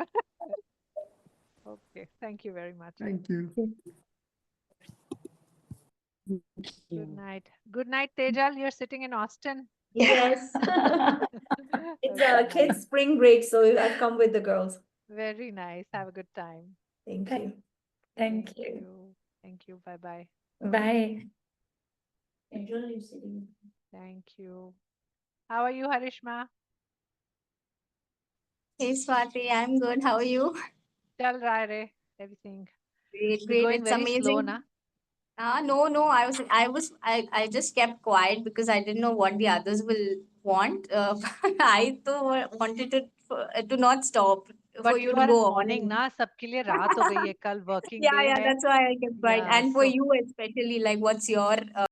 Okay. Thank you very much.
Thank you.
Good night. Good night, Tejal. You're sitting in Austin.
Yes. It's a
Okay,
kids'
nice.
spring break, so I've come with the girls.
Very nice. Have a good time.
Thank you.
Thank you.
Thank you. Bye-bye.
Bye.
Enjoy your sitting.
Thank you. How are you, Harishma?
Hey Swati, I'm good. How are you?
Tell Raire everything.
Great,
You're
great.
going
It's
very slow,
amazing.
na?
No. I just kept quiet because I didn't know what the others will want. I too wanted to not stop for
But
you
you
to
are
go
in
on.
morning, na? सबके लिए रात हो गई है, कल working day
Yeah,
है.
that's why I kept quiet.
Yeah,
And for
so
you especially, like, what's your